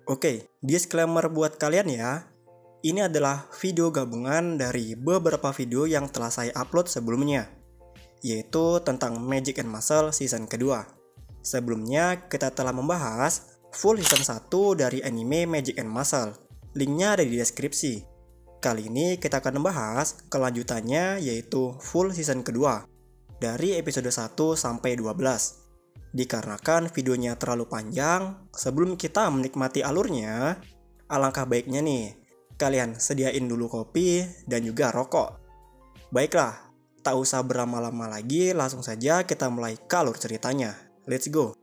Oke, disclaimer buat kalian ya. Ini adalah video gabungan dari beberapa video yang telah saya upload sebelumnya, yaitu tentang Magic and Muscle season kedua. Sebelumnya kita telah membahas full season 1 dari anime Magic and Muscle. Linknya ada di deskripsi. Kali ini kita akan membahas kelanjutannya, yaitu full season kedua dari episode 1 sampai 12. Dikarenakan videonya terlalu panjang, sebelum kita menikmati alurnya, alangkah baiknya nih, kalian sediain dulu kopi dan juga rokok. Baiklah, tak usah berlama-lama lagi, langsung saja kita mulai ke alur ceritanya. Let's go!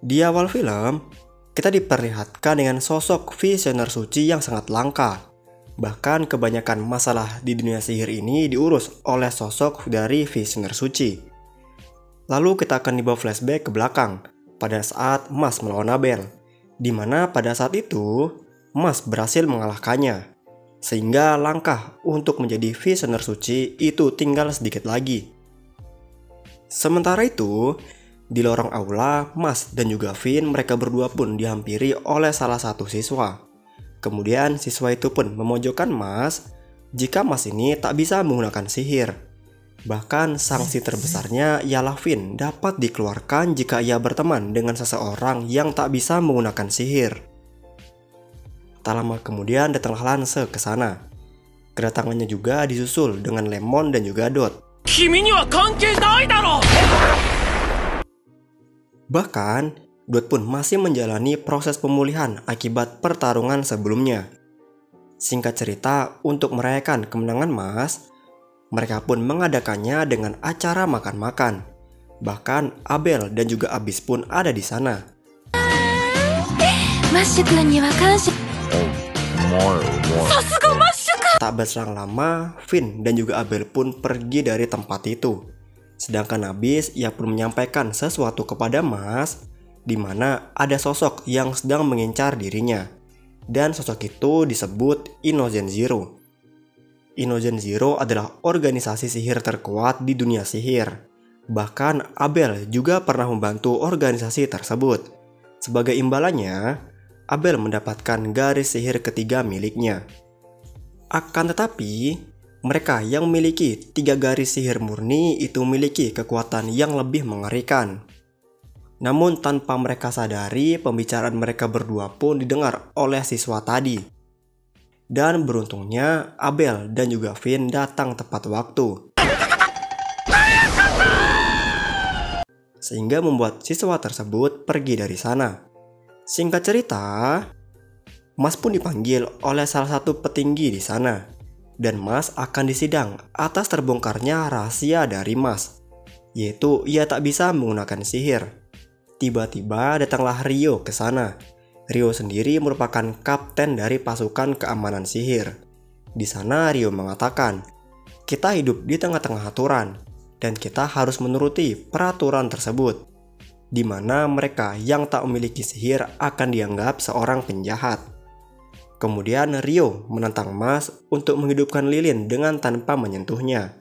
Di awal film, kita diperlihatkan dengan sosok visioner suci yang sangat langka. Bahkan kebanyakan masalah di dunia sihir ini diurus oleh sosok dari visioner suci. Lalu kita akan dibawa flashback ke belakang pada saat Mas melawan Abel, di mana pada saat itu Mas berhasil mengalahkannya, sehingga langkah untuk menjadi visioner suci itu tinggal sedikit lagi. Sementara itu, di lorong aula, Mas dan juga Vin mereka berdua pun dihampiri oleh salah satu siswa. Kemudian siswa itu pun memojokkan Mas jika Mas ini tak bisa menggunakan sihir. Bahkan sanksi terbesarnya ialah Vin dapat dikeluarkan jika ia berteman dengan seseorang yang tak bisa menggunakan sihir. Tak lama kemudian datanglah Lance ke sana. Kedatangannya juga disusul dengan Lemon dan juga Dot. Bahkan Dot pun masih menjalani proses pemulihan akibat pertarungan sebelumnya. Singkat cerita, untuk merayakan kemenangan Mas, mereka pun mengadakannya dengan acara makan-makan. Bahkan Abel dan juga Abyss pun ada di sana. Tak berselang lama, Vin dan juga Abel pun pergi dari tempat itu. Sedangkan Abyss, ia pun menyampaikan sesuatu kepada Mas, di mana ada sosok yang sedang mengincar dirinya, dan sosok itu disebut Innocent Zero. Innocent Zero adalah organisasi sihir terkuat di dunia sihir. Bahkan Abel juga pernah membantu organisasi tersebut. Sebagai imbalannya, Abel mendapatkan garis sihir ketiga miliknya. Akan tetapi, mereka yang memiliki 3 garis sihir murni itu memiliki kekuatan yang lebih mengerikan. Namun tanpa mereka sadari, pembicaraan mereka berdua pun didengar oleh siswa tadi. Dan beruntungnya, Abel dan juga Vin datang tepat waktu. Sehingga membuat siswa tersebut pergi dari sana. Singkat cerita, Mas pun dipanggil oleh salah satu petinggi di sana. Dan Mas akan disidang atas terbongkarnya rahasia dari Mas, yaitu ia tak bisa menggunakan sihir. Tiba-tiba datanglah Rio ke sana. Rio sendiri merupakan kapten dari pasukan keamanan sihir. Di sana Rio mengatakan, kita hidup di tengah-tengah aturan dan kita harus menuruti peraturan tersebut, di mana mereka yang tak memiliki sihir akan dianggap seorang penjahat. Kemudian Rio menantang Mas untuk menghidupkan lilin dengan tanpa menyentuhnya.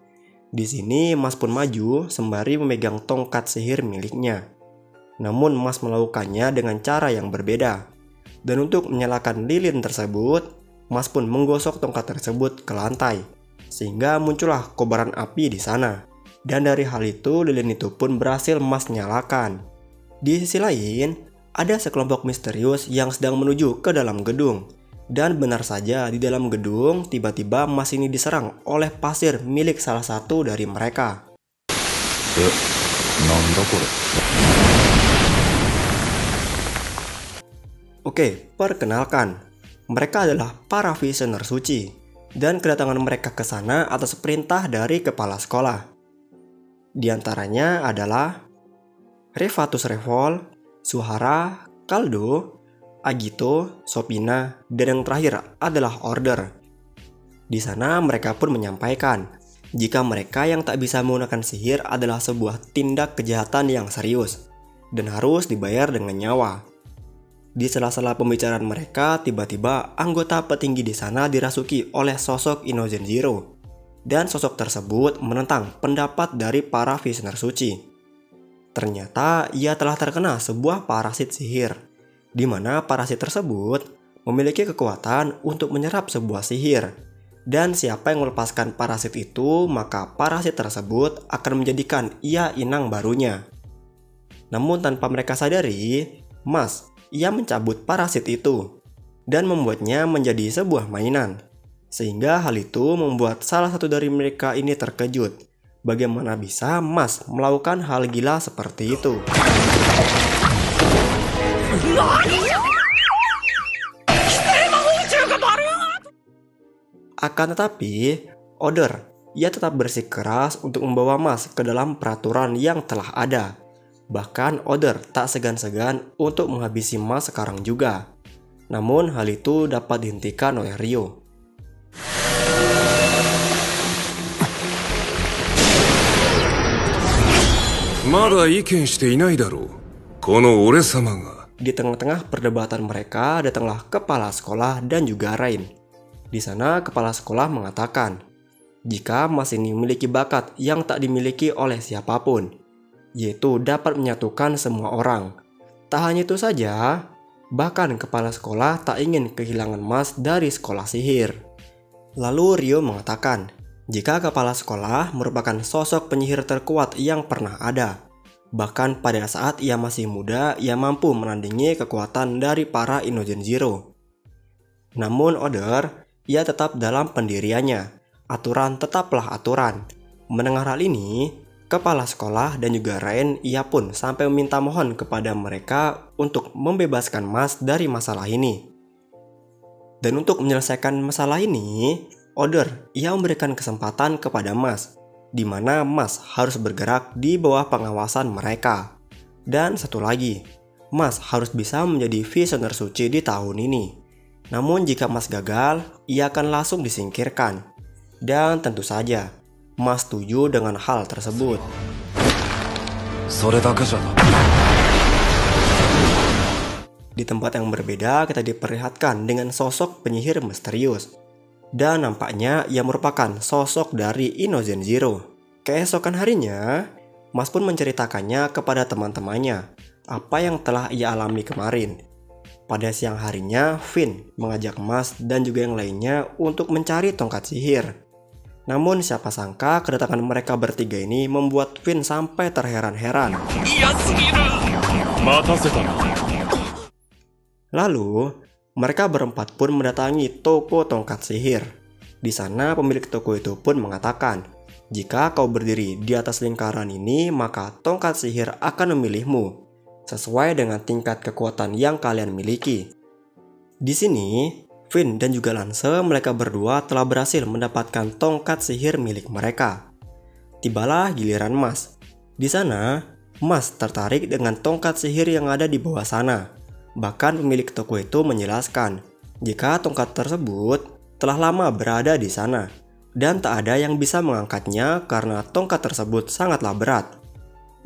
Di sini Mas pun maju sembari memegang tongkat sihir miliknya. Namun Mas melakukannya dengan cara yang berbeda. Dan untuk menyalakan lilin tersebut, Mas pun menggosok tongkat tersebut ke lantai, sehingga muncullah kobaran api di sana. Dan dari hal itu, lilin itu pun berhasil Mas nyalakan. Di sisi lain, ada sekelompok misterius yang sedang menuju ke dalam gedung. Dan benar saja, di dalam gedung tiba-tiba Mas ini diserang oleh pasir milik salah satu dari mereka. Oke, perkenalkan, mereka adalah para visioner suci, dan kedatangan mereka ke sana atas perintah dari kepala sekolah. Di antaranya adalah Revatus Revol, Suhara, Kaldo, Agito, Sopina, dan yang terakhir adalah Order. Di sana mereka pun menyampaikan jika mereka yang tak bisa menggunakan sihir adalah sebuah tindak kejahatan yang serius dan harus dibayar dengan nyawa. Di sela-sela pembicaraan mereka, tiba-tiba anggota petinggi di sana dirasuki oleh sosok Innocent Zero. dan sosok tersebut menentang pendapat dari para visioner suci. Ternyata ia telah terkena sebuah parasit sihir, di mana parasit tersebut memiliki kekuatan untuk menyerap sebuah sihir. Dan siapa yang melepaskan parasit itu, maka parasit tersebut akan menjadikan ia inang barunya. Namun tanpa mereka sadari, ia mencabut parasit itu dan membuatnya menjadi sebuah mainan. Sehingga hal itu membuat salah satu dari mereka ini terkejut. Bagaimana bisa Mas melakukan hal gila seperti itu? Akan tetapi, Oder, ia tetap bersikeras untuk membawa Mas ke dalam peraturan yang telah ada. Bahkan Oder tak segan-segan untuk menghabisi Mas sekarang juga. Namun hal itu dapat dihentikan oleh Ryo. まだ意見していないだろう。この俺様が。 Di tengah-tengah perdebatan mereka datanglah kepala sekolah dan juga Rain. Di sana kepala sekolah mengatakan, jika Mas ini memiliki bakat yang tak dimiliki oleh siapapun, yaitu dapat menyatukan semua orang. Tak hanya itu saja, bahkan kepala sekolah tak ingin kehilangan Mas dari sekolah sihir. Lalu Ryo mengatakan, jika kepala sekolah merupakan sosok penyihir terkuat yang pernah ada. Bahkan pada saat ia masih muda, ia mampu menandingi kekuatan dari para Inogen Zero. Namun Oder, ia tetap dalam pendiriannya. Aturan tetaplah aturan. Mendengar hal ini, kepala sekolah dan juga Rain, ia pun sampai meminta mohon kepada mereka untuk membebaskan Mas dari masalah ini. Dan untuk menyelesaikan masalah ini, Oder, ia memberikan kesempatan kepada Mas, di mana Mas harus bergerak di bawah pengawasan mereka. Dan satu lagi, Mas harus bisa menjadi visioner suci di tahun ini. Namun jika Mas gagal, ia akan langsung disingkirkan. Dan tentu saja, Mas setuju dengan hal tersebut. Di tempat yang berbeda, kita diperlihatkan dengan sosok penyihir misterius. Dan nampaknya ia merupakan sosok dari Inogen Zero. Keesokan harinya, Mas pun menceritakannya kepada teman-temannya apa yang telah ia alami kemarin. Pada siang harinya, Finn mengajak Mas dan juga yang lainnya untuk mencari tongkat sihir. Namun siapa sangka kedatangan mereka bertiga ini membuat Finn sampai terheran-heran. Lalu, mereka berempat pun mendatangi toko tongkat sihir. Di sana pemilik toko itu pun mengatakan, jika kau berdiri di atas lingkaran ini, maka tongkat sihir akan memilihmu, sesuai dengan tingkat kekuatan yang kalian miliki. Di sini, Finn dan juga Lance, mereka berdua telah berhasil mendapatkan tongkat sihir milik mereka. Tibalah giliran Mas. Di sana, Mas tertarik dengan tongkat sihir yang ada di bawah sana. Bahkan pemilik toko itu menjelaskan, jika tongkat tersebut telah lama berada di sana, dan tak ada yang bisa mengangkatnya karena tongkat tersebut sangatlah berat.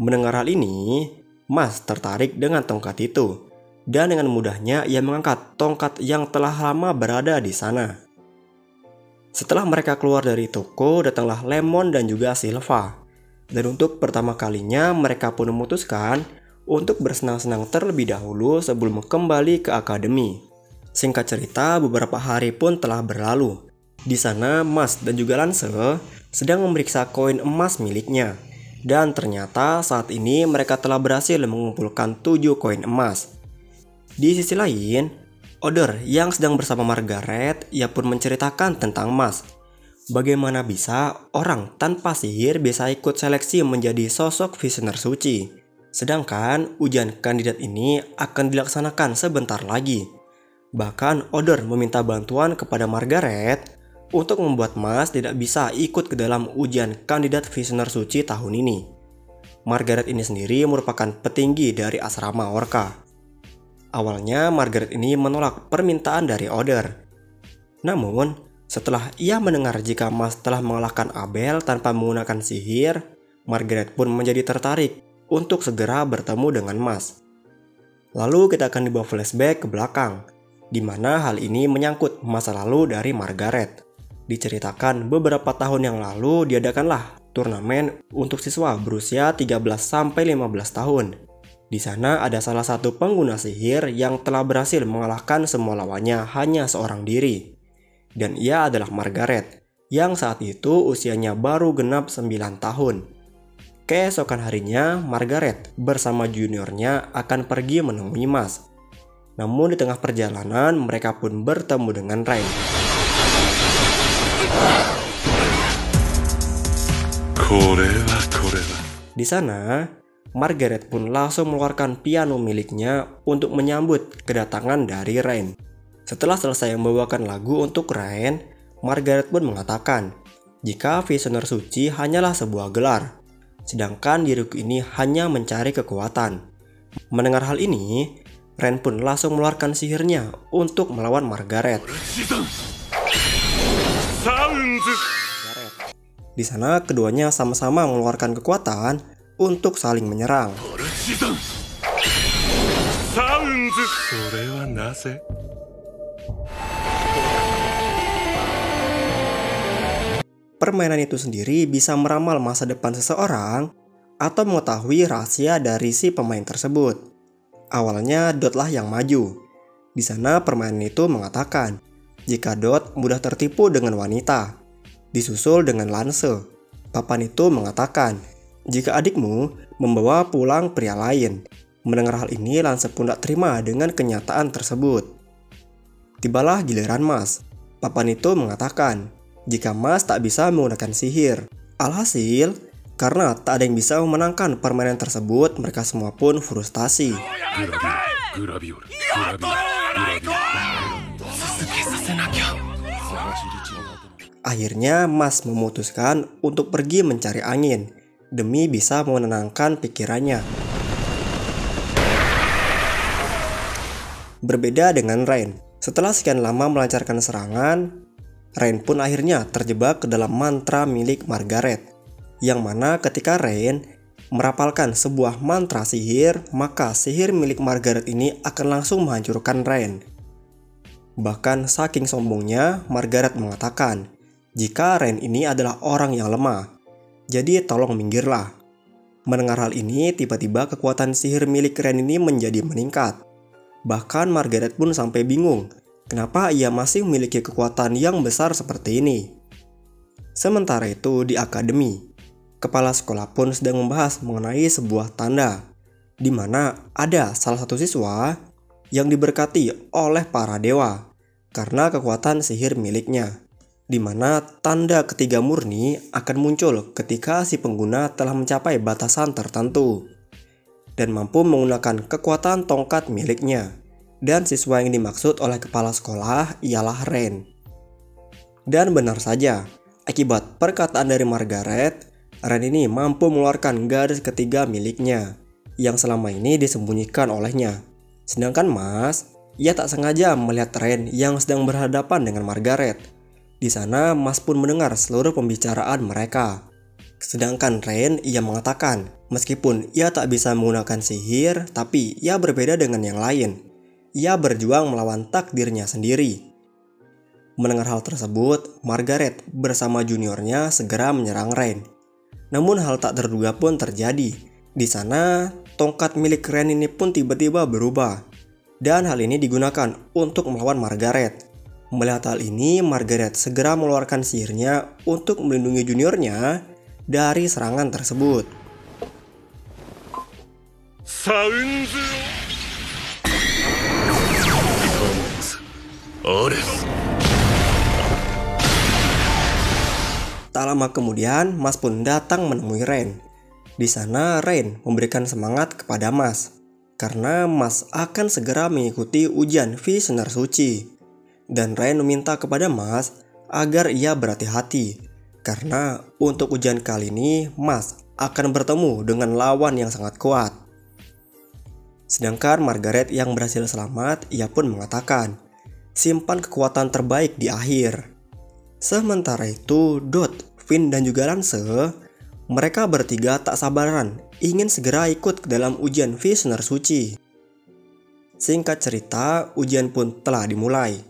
Mendengar hal ini, Mas tertarik dengan tongkat itu, dan dengan mudahnya ia mengangkat tongkat yang telah lama berada di sana. Setelah mereka keluar dari toko, datanglah Lemon dan juga Silva. Dan untuk pertama kalinya mereka pun memutuskan untuk bersenang-senang terlebih dahulu sebelum kembali ke akademi. Singkat cerita, beberapa hari pun telah berlalu. Di sana, Mas dan juga Lance sedang memeriksa koin emas miliknya. Dan ternyata saat ini mereka telah berhasil mengumpulkan 7 koin emas. Di sisi lain, Oder yang sedang bersama Margaret, ia pun menceritakan tentang Mas. Bagaimana bisa orang tanpa sihir bisa ikut seleksi menjadi sosok visioner suci. Sedangkan ujian kandidat ini akan dilaksanakan sebentar lagi. Bahkan Oder meminta bantuan kepada Margaret untuk membuat Mas tidak bisa ikut ke dalam ujian kandidat visioner suci tahun ini. Margaret ini sendiri merupakan petinggi dari asrama Orca. Awalnya Margaret ini menolak permintaan dari Oder. Namun setelah ia mendengar jika Mas telah mengalahkan Abel tanpa menggunakan sihir, Margaret pun menjadi tertarik untuk segera bertemu dengan Mas. Lalu kita akan dibawa flashback ke belakang, di mana hal ini menyangkut masa lalu dari Margaret. Diceritakan beberapa tahun yang lalu diadakanlah turnamen untuk siswa berusia 13-15 tahun. Di sana ada salah satu pengguna sihir yang telah berhasil mengalahkan semua lawannya hanya seorang diri. Dan ia adalah Margaret, yang saat itu usianya baru genap 9 tahun. Keesokan harinya, Margaret bersama juniornya akan pergi menemui Mas. Namun di tengah perjalanan, mereka pun bertemu dengan Rain. Di sana, Margaret pun langsung mengeluarkan piano miliknya untuk menyambut kedatangan dari Rain. Setelah selesai membawakan lagu untuk Rain, Margaret pun mengatakan jika visioner suci hanyalah sebuah gelar, sedangkan diriku ini hanya mencari kekuatan. Mendengar hal ini, Rain pun langsung mengeluarkan sihirnya untuk melawan Margaret. Di sana keduanya sama-sama mengeluarkan kekuatan untuk saling menyerang. Permainan itu sendiri bisa meramal masa depan seseorang atau mengetahui rahasia dari si pemain tersebut. Awalnya Dot lah yang maju. Di sana permainan itu mengatakan jika Dot mudah tertipu dengan wanita, disusul dengan Lance. Papan itu mengatakan jika adikmu membawa pulang pria lain. Mendengar hal ini, Lance pun tak terima dengan kenyataan tersebut. Tibalah giliran Mas. Papan itu mengatakan jika Mas tak bisa menggunakan sihir. Alhasil, karena tak ada yang bisa memenangkan permainan tersebut, mereka semua pun frustasi. Akhirnya Mas memutuskan untuk pergi mencari angin demi bisa menenangkan pikirannya. Berbeda dengan Rain, setelah sekian lama melancarkan serangan, Rain pun akhirnya terjebak ke dalam mantra milik Margaret, yang mana ketika Rain merapalkan sebuah mantra sihir, maka sihir milik Margaret ini akan langsung menghancurkan Rain. Bahkan saking sombongnya, Margaret mengatakan jika Rain ini adalah orang yang lemah, jadi tolong minggirlah. Mendengar hal ini, tiba-tiba kekuatan sihir milik Rain ini menjadi meningkat. Bahkan Margaret pun sampai bingung, kenapa ia masih memiliki kekuatan yang besar seperti ini. Sementara itu di akademi, kepala sekolah pun sedang membahas mengenai sebuah tanda, di mana ada salah satu siswa yang diberkati oleh para dewa karena kekuatan sihir miliknya, di mana tanda ketiga murni akan muncul ketika si pengguna telah mencapai batasan tertentu dan mampu menggunakan kekuatan tongkat miliknya. Dan siswa yang dimaksud oleh kepala sekolah ialah Rain. Dan benar saja, akibat perkataan dari Margaret, Rain ini mampu mengeluarkan garis ketiga miliknya yang selama ini disembunyikan olehnya. Sedangkan Mas, ia tak sengaja melihat Rain yang sedang berhadapan dengan Margaret. Di sana Mas pun mendengar seluruh pembicaraan mereka. Sedangkan Rain, ia mengatakan meskipun ia tak bisa menggunakan sihir, tapi ia berbeda dengan yang lain. Ia berjuang melawan takdirnya sendiri. Mendengar hal tersebut, Margaret bersama juniornya segera menyerang Rain. Namun hal tak terduga pun terjadi. Di sana, tongkat milik Rain ini pun tiba-tiba berubah. Dan hal ini digunakan untuk melawan Margaret. Melihat hal ini, Margaret segera mengeluarkan sihirnya untuk melindungi juniornya dari serangan tersebut. Tak lama kemudian, Mas pun datang menemui Rain. Di sana, Rain memberikan semangat kepada Mas, karena Mas akan segera mengikuti ujian visioner suci. Dan Rain meminta kepada Mas agar ia berhati-hati, karena untuk ujian kali ini, Mas akan bertemu dengan lawan yang sangat kuat. Sedangkan Margaret yang berhasil selamat, ia pun mengatakan, simpan kekuatan terbaik di akhir. Sementara itu, Dot, Finn, dan juga Lance, mereka bertiga tak sabaran ingin segera ikut ke dalam ujian visioner suci. Singkat cerita, ujian pun telah dimulai.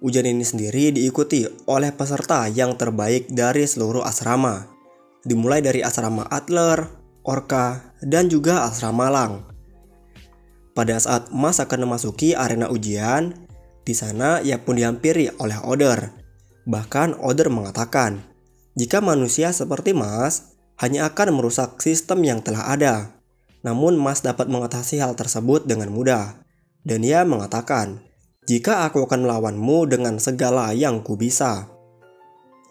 Ujian ini sendiri diikuti oleh peserta yang terbaik dari seluruh asrama, dimulai dari asrama Adler, Orca, dan juga asrama Lang. Pada saat Mas akan memasuki arena ujian, di sana ia pun dihampiri oleh Oder. Bahkan Oder mengatakan, jika manusia seperti Mas hanya akan merusak sistem yang telah ada. Namun Mas dapat mengatasi hal tersebut dengan mudah. Dan ia mengatakan, jika aku akan melawanmu dengan segala yang ku bisa.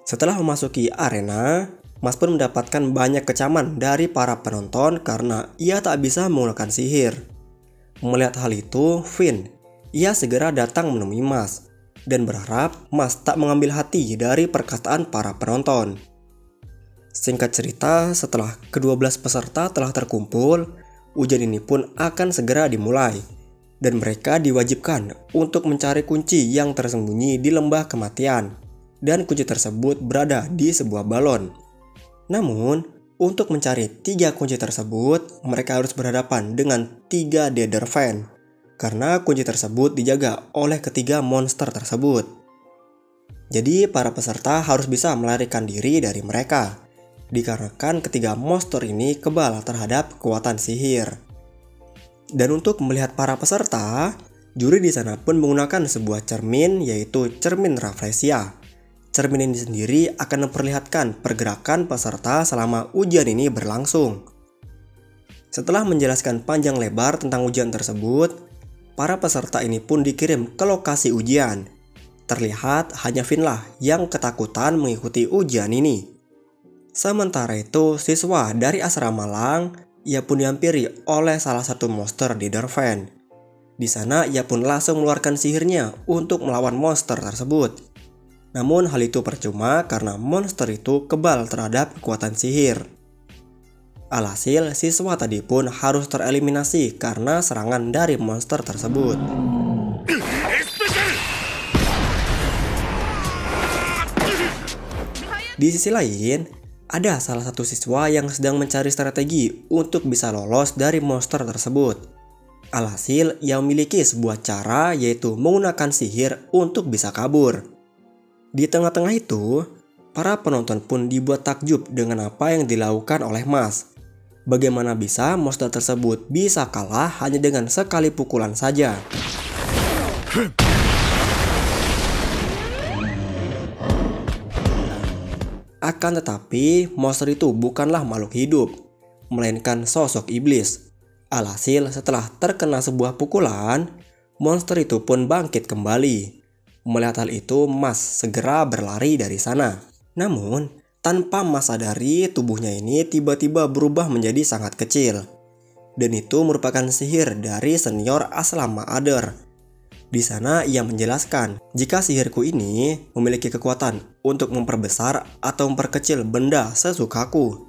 Setelah memasuki arena, Mas pun mendapatkan banyak kecaman dari para penonton karena ia tak bisa menggunakan sihir. Melihat hal itu, Finn, ia segera datang menemui Mas dan berharap Mas tak mengambil hati dari perkataan para penonton. Singkat cerita, setelah ke-12 peserta telah terkumpul, ujian ini pun akan segera dimulai. Dan mereka diwajibkan untuk mencari kunci yang tersembunyi di lembah kematian. Dan kunci tersebut berada di sebuah balon. Namun, untuk mencari 3 kunci tersebut, mereka harus berhadapan dengan 3 Nether Fan. Karena kunci tersebut dijaga oleh ketiga monster tersebut. Jadi, para peserta harus bisa melarikan diri dari mereka. Dikarenakan ketiga monster ini kebal terhadap kekuatan sihir. Dan untuk melihat para peserta, juri di sana pun menggunakan sebuah cermin, yaitu cermin Rafflesia. Cermin ini sendiri akan memperlihatkan pergerakan peserta selama ujian ini berlangsung. Setelah menjelaskan panjang lebar tentang ujian tersebut, para peserta ini pun dikirim ke lokasi ujian. Terlihat hanya Finn lah yang ketakutan mengikuti ujian ini. Sementara itu, siswa dari asrama Lang, ia pun dihampiri oleh salah satu monster di Nether Fan. Di sana ia pun langsung mengeluarkan sihirnya untuk melawan monster tersebut. Namun hal itu percuma karena monster itu kebal terhadap kekuatan sihir. Alhasil, siswa tadi pun harus tereliminasi karena serangan dari monster tersebut. Di sisi lain, ada salah satu siswa yang sedang mencari strategi untuk bisa lolos dari monster tersebut. Alhasil, ia memiliki sebuah cara, yaitu menggunakan sihir untuk bisa kabur. Di tengah-tengah itu, para penonton pun dibuat takjub dengan apa yang dilakukan oleh Mas. Bagaimana bisa monster tersebut bisa kalah hanya dengan sekali pukulan saja. Akan tetapi, monster itu bukanlah makhluk hidup, melainkan sosok iblis. Alhasil, setelah terkena sebuah pukulan, monster itu pun bangkit kembali. Melihat hal itu, Mas segera berlari dari sana. Namun, tanpa Mas sadari, tubuhnya ini tiba-tiba berubah menjadi sangat kecil. Dan itu merupakan sihir dari senior asrama Adler. Di sana ia menjelaskan, jika sihirku ini memiliki kekuatan untuk memperbesar atau memperkecil benda sesukaku.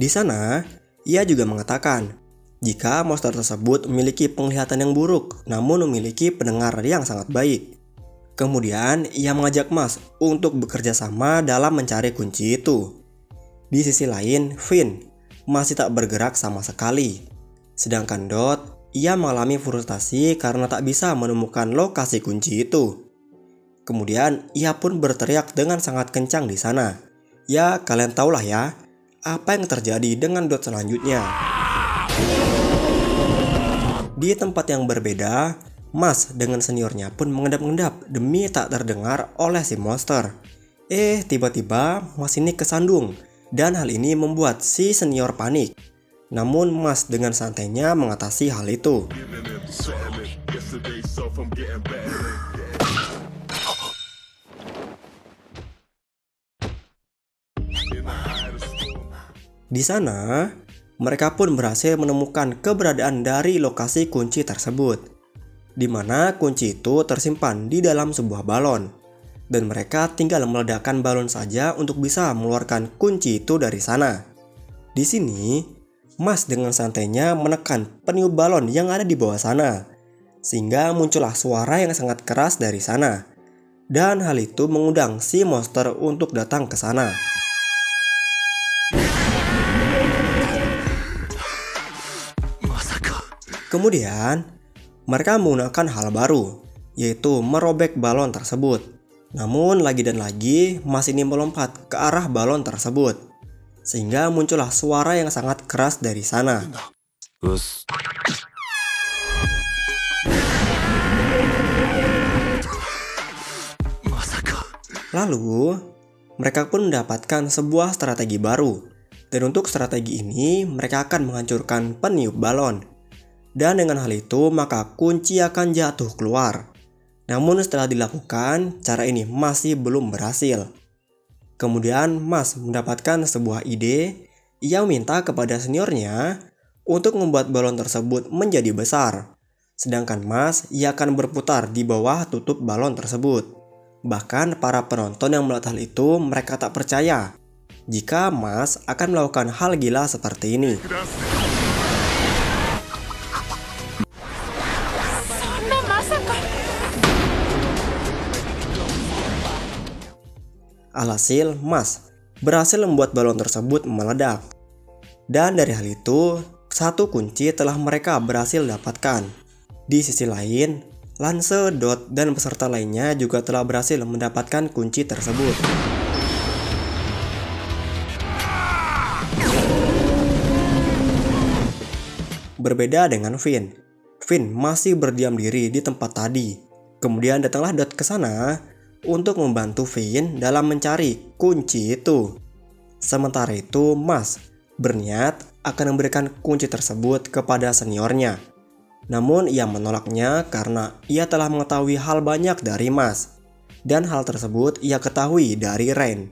Di sana, ia juga mengatakan, jika monster tersebut memiliki penglihatan yang buruk, namun memiliki pendengar yang sangat baik. Kemudian, ia mengajak Mas untuk bekerja sama dalam mencari kunci itu. Di sisi lain, Finn masih tak bergerak sama sekali. Sedangkan Dot, ia mengalami frustasi karena tak bisa menemukan lokasi kunci itu. Kemudian ia pun berteriak dengan sangat kencang di sana. Ya, kalian tahulah ya, apa yang terjadi dengan Dot selanjutnya. Di tempat yang berbeda, Mas dengan seniornya pun mengendap-endap demi tak terdengar oleh si monster. Tiba-tiba Mas ini kesandung dan hal ini membuat si senior panik. Namun Mas dengan santainya mengatasi hal itu. Di sana, mereka pun berhasil menemukan keberadaan dari lokasi kunci tersebut, di mana kunci itu tersimpan di dalam sebuah balon, dan mereka tinggal meledakkan balon saja untuk bisa mengeluarkan kunci itu dari sana. Di sini, Mas dengan santainya menekan peniup balon yang ada di bawah sana, sehingga muncullah suara yang sangat keras dari sana. Dan hal itu mengundang si monster untuk datang ke sana. Kemudian, mereka menggunakan hal baru, yaitu merobek balon tersebut. Namun lagi dan lagi Mas ini melompat ke arah balon tersebut, sehingga muncullah suara yang sangat keras dari sana. Lalu, mereka pun mendapatkan sebuah strategi baru. Dan untuk strategi ini, mereka akan menghancurkan peniup balon. Dan dengan hal itu, maka kunci akan jatuh keluar. Namun setelah dilakukan, cara ini masih belum berhasil. Kemudian, Mas mendapatkan sebuah ide. Ia minta kepada seniornya untuk membuat balon tersebut menjadi besar. Sedangkan Mas, ia akan berputar di bawah tutup balon tersebut. Bahkan para penonton yang melihat hal itu, mereka tak percaya jika Mas akan melakukan hal gila seperti ini. Alhasil, Mas berhasil membuat balon tersebut meledak. Dan dari hal itu, satu kunci telah mereka berhasil dapatkan. Di sisi lain, Lance, Dot, dan peserta lainnya juga telah berhasil mendapatkan kunci tersebut. Berbeda dengan Finn. Finn masih berdiam diri di tempat tadi. Kemudian datanglah Dot ke sana untuk membantu Finn dalam mencari kunci itu. Sementara itu, Mas berniat akan memberikan kunci tersebut kepada seniornya. Namun ia menolaknya karena ia telah mengetahui hal banyak dari Mas. Dan hal tersebut ia ketahui dari Rain.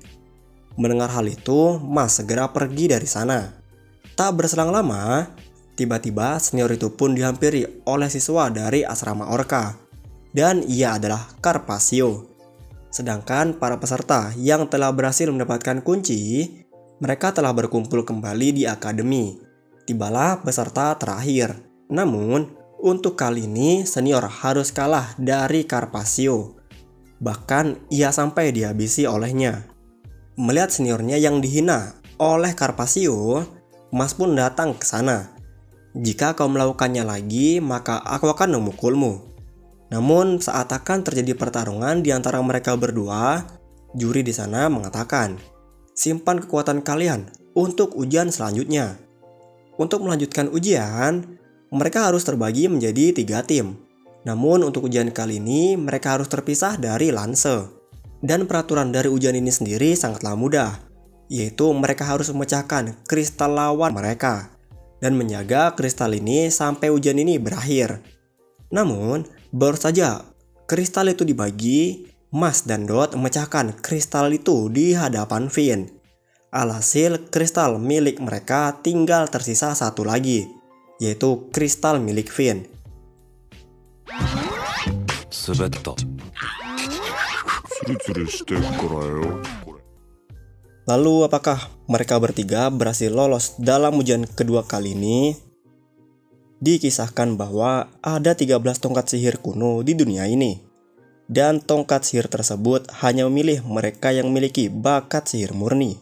Mendengar hal itu, Mas segera pergi dari sana. Tak berselang lama, tiba-tiba senior itu pun dihampiri oleh siswa dari asrama Orca. Dan ia adalah Carpaccio. Sedangkan para peserta yang telah berhasil mendapatkan kunci, mereka telah berkumpul kembali di akademi. Tibalah peserta terakhir. Namun, untuk kali ini senior harus kalah dari Carpaccio. Bahkan ia sampai dihabisi olehnya. Melihat seniornya yang dihina oleh Carpaccio, Mas pun datang ke sana. Jika kau melakukannya lagi, maka aku akan memukulmu. Namun saat akan terjadi pertarungan di antara mereka berdua, juri di sana mengatakan, simpan kekuatan kalian untuk ujian selanjutnya. Untuk melanjutkan ujian, mereka harus terbagi menjadi 3 tim. Namun untuk ujian kali ini mereka harus terpisah dari Lance. Dan peraturan dari ujian ini sendiri sangatlah mudah, yaitu mereka harus memecahkan kristal lawan mereka dan menjaga kristal ini sampai ujian ini berakhir. Namun baru saja kristal itu dibagi, Mas dan Dot memecahkan kristal itu di hadapan Finn. Alhasil kristal milik mereka tinggal tersisa satu lagi, yaitu kristal milik Finn. Lalu apakah mereka bertiga berhasil lolos dalam ujian kedua kali ini? Dikisahkan bahwa ada 13 tongkat sihir kuno di dunia ini. Dan tongkat sihir tersebut hanya memilih mereka yang memiliki bakat sihir murni.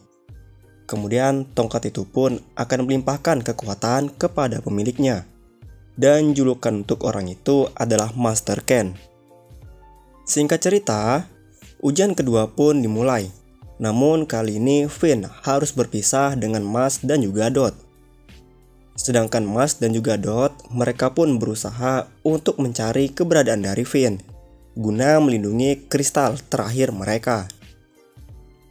Kemudian tongkat itu pun akan melimpahkan kekuatan kepada pemiliknya. Dan julukan untuk orang itu adalah Master Ken. Singkat cerita, ujian kedua pun dimulai. Namun kali ini Finn harus berpisah dengan Mas dan juga Dot. Sedangkan Mas dan juga Dot, mereka pun berusaha untuk mencari keberadaan dari Finn guna melindungi kristal terakhir mereka.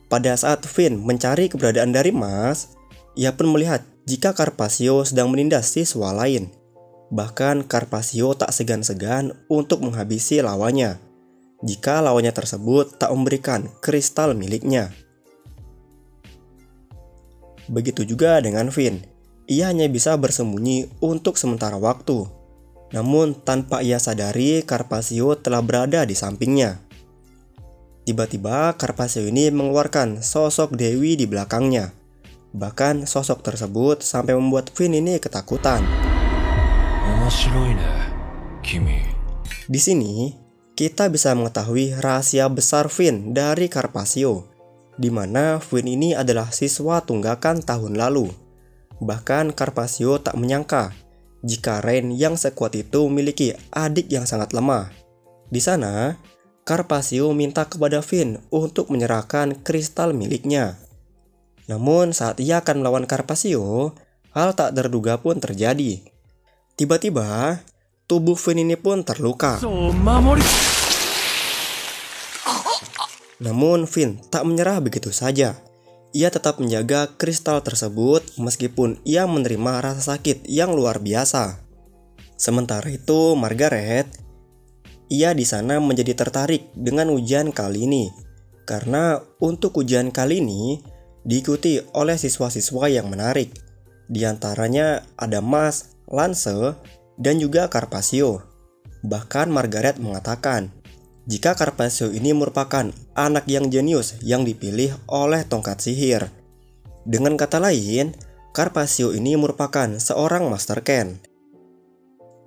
Pada saat Finn mencari keberadaan dari Mas, ia pun melihat jika Carpaccio sedang menindas siswa lain. Bahkan Carpaccio tak segan-segan untuk menghabisi lawannya jika lawannya tersebut tak memberikan kristal miliknya. Begitu juga dengan Finn, ia hanya bisa bersembunyi untuk sementara waktu. Namun tanpa ia sadari, Carpaccio telah berada di sampingnya. Tiba-tiba Carpaccio ini mengeluarkan sosok Dewi di belakangnya. Bahkan sosok tersebut sampai membuat Finn ini ketakutan. Di sini kita bisa mengetahui rahasia besar Finn dari Carpaccio, di mana Finn ini adalah siswa tunggakan tahun lalu. Bahkan Carpaccio tak menyangka jika Rain yang sekuat itu memiliki adik yang sangat lemah. Di sana, Carpaccio minta kepada Finn untuk menyerahkan kristal miliknya. Namun saat ia akan melawan Carpaccio, hal tak terduga pun terjadi. Tiba-tiba, tubuh Finn ini pun terluka. Namun Finn tak menyerah begitu saja. Ia tetap menjaga kristal tersebut meskipun ia menerima rasa sakit yang luar biasa. Sementara itu, Margaret, ia di sana menjadi tertarik dengan ujian kali ini. Karena untuk ujian kali ini diikuti oleh siswa-siswa yang menarik. Di antaranya ada Mas, Lance, dan juga Carpaccio. Bahkan Margaret mengatakan, jika Carpaccio ini merupakan anak yang jenius yang dipilih oleh tongkat sihir. Dengan kata lain, Carpaccio ini merupakan seorang Master Ken.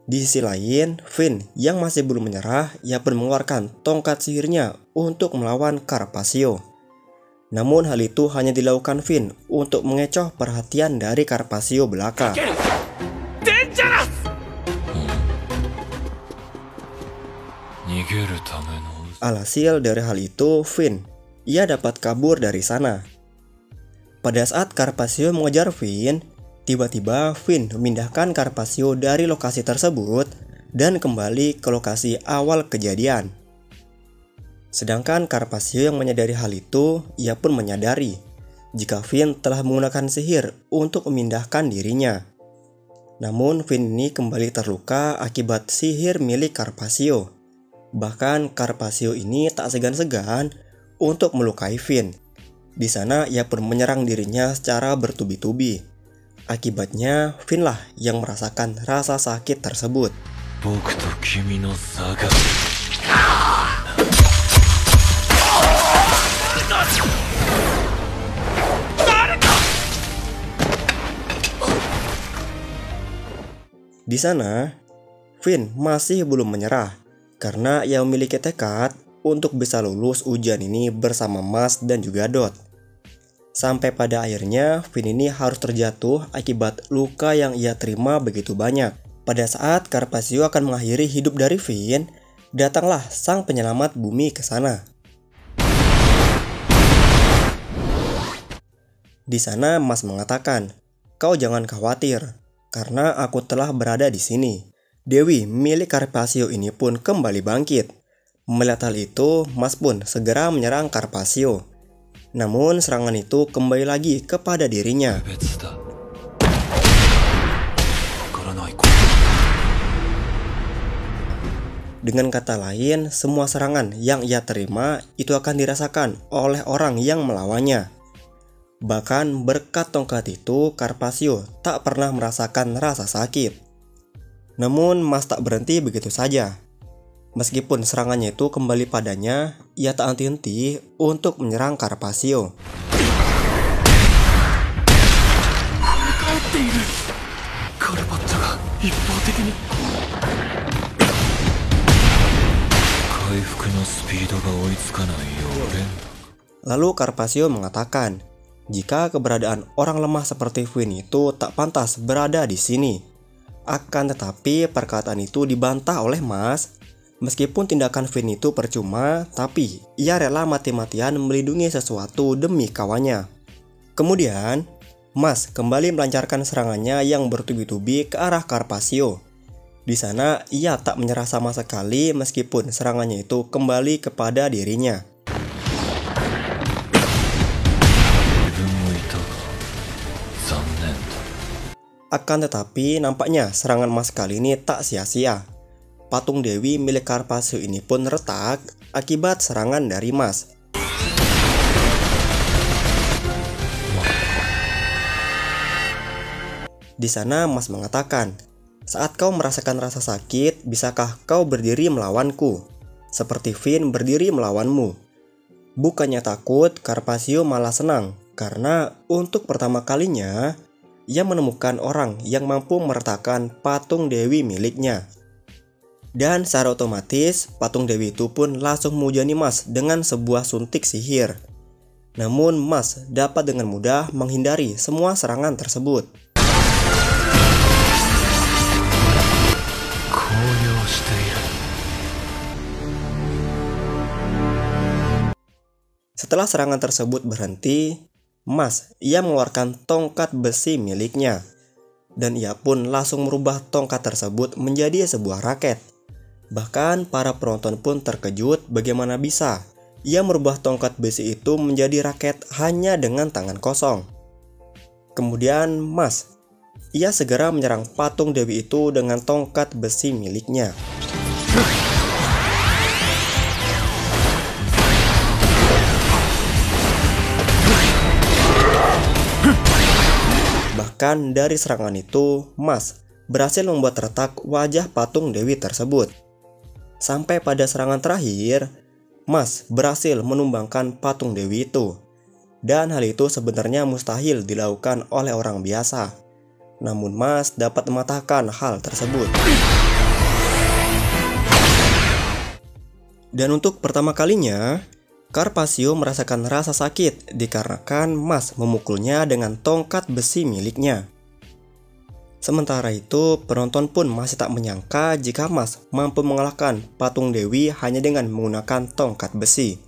Di sisi lain, Finn yang masih belum menyerah, ia pun mengeluarkan tongkat sihirnya untuk melawan Carpaccio. Namun hal itu hanya dilakukan Finn untuk mengecoh perhatian dari Carpaccio belaka. Alhasil dari hal itu, Finn, ia dapat kabur dari sana. Pada saat Carpaccio mengejar Finn, tiba-tiba Finn memindahkan Carpaccio dari lokasi tersebut dan kembali ke lokasi awal kejadian. Sedangkan Carpaccio yang menyadari hal itu, ia pun menyadari jika Finn telah menggunakan sihir untuk memindahkan dirinya. Namun Finn ini kembali terluka akibat sihir milik Carpaccio. Bahkan Carpaccio ini tak segan-segan untuk melukai Finn. Di sana ia pun menyerang dirinya secara bertubi-tubi. Akibatnya Finn lah yang merasakan rasa sakit tersebut. Di sana, Finn masih belum menyerah karena ia memiliki tekad untuk bisa lulus ujian ini bersama Mas dan juga Dot. Sampai pada akhirnya Finn ini harus terjatuh akibat luka yang ia terima begitu banyak. Pada saat Carpaccio akan mengakhiri hidup dari Finn, datanglah sang penyelamat bumi ke sana. Di sana Mas mengatakan, "Kau jangan khawatir, karena aku telah berada di sini." Dewi milik Carpaccio ini pun kembali bangkit. Melihat hal itu, Mas pun segera menyerang Carpaccio. Namun serangan itu kembali lagi kepada dirinya. Dengan kata lain, semua serangan yang ia terima itu akan dirasakan oleh orang yang melawannya. Bahkan berkat tongkat itu, Carpaccio tak pernah merasakan rasa sakit. Namun Mas tak berhenti begitu saja. Meskipun serangannya itu kembali padanya, ia tak henti-henti untuk menyerang Carpaccio. Lalu Carpaccio mengatakan, jika keberadaan orang lemah seperti Finn itu tak pantas berada di sini. Akan tetapi perkataan itu dibantah oleh Mas. Meskipun tindakan Finn itu percuma, tapi ia rela mati-matian melindungi sesuatu demi kawannya. Kemudian, Mas kembali melancarkan serangannya yang bertubi-tubi ke arah Carpaccio. Di sana ia tak menyerah sama sekali meskipun serangannya itu kembali kepada dirinya. Akan tetapi nampaknya serangan Mas kali ini tak sia-sia. Patung Dewi milik Carpaccio ini pun retak akibat serangan dari Mas. Di sana Mas mengatakan, saat kau merasakan rasa sakit, bisakah kau berdiri melawanku? Seperti Finn berdiri melawanmu. Bukannya takut, Carpaccio malah senang. Karena untuk pertama kalinya, ia menemukan orang yang mampu meretakkan patung Dewi miliknya. Dan secara otomatis, patung Dewi itu pun langsung menghujani Mas dengan sebuah suntik sihir. Namun Mas dapat dengan mudah menghindari semua serangan tersebut. Setelah serangan tersebut berhenti, Mas ia mengeluarkan tongkat besi miliknya. Dan ia pun langsung merubah tongkat tersebut menjadi sebuah raket. Bahkan para penonton pun terkejut bagaimana bisa ia merubah tongkat besi itu menjadi raket hanya dengan tangan kosong. Kemudian Mas, ia segera menyerang patung dewi itu dengan tongkat besi miliknya. Bahkan dari serangan itu, Mas berhasil membuat retak wajah patung dewi tersebut. Sampai pada serangan terakhir, Mas berhasil menumbangkan patung dewi itu. Dan hal itu sebenarnya mustahil dilakukan oleh orang biasa. Namun Mas dapat mematahkan hal tersebut. Dan untuk pertama kalinya, Carpaccio merasakan rasa sakit dikarenakan Mas memukulnya dengan tongkat besi miliknya. Sementara itu, penonton pun masih tak menyangka jika Mas mampu mengalahkan patung dewi hanya dengan menggunakan tongkat besi.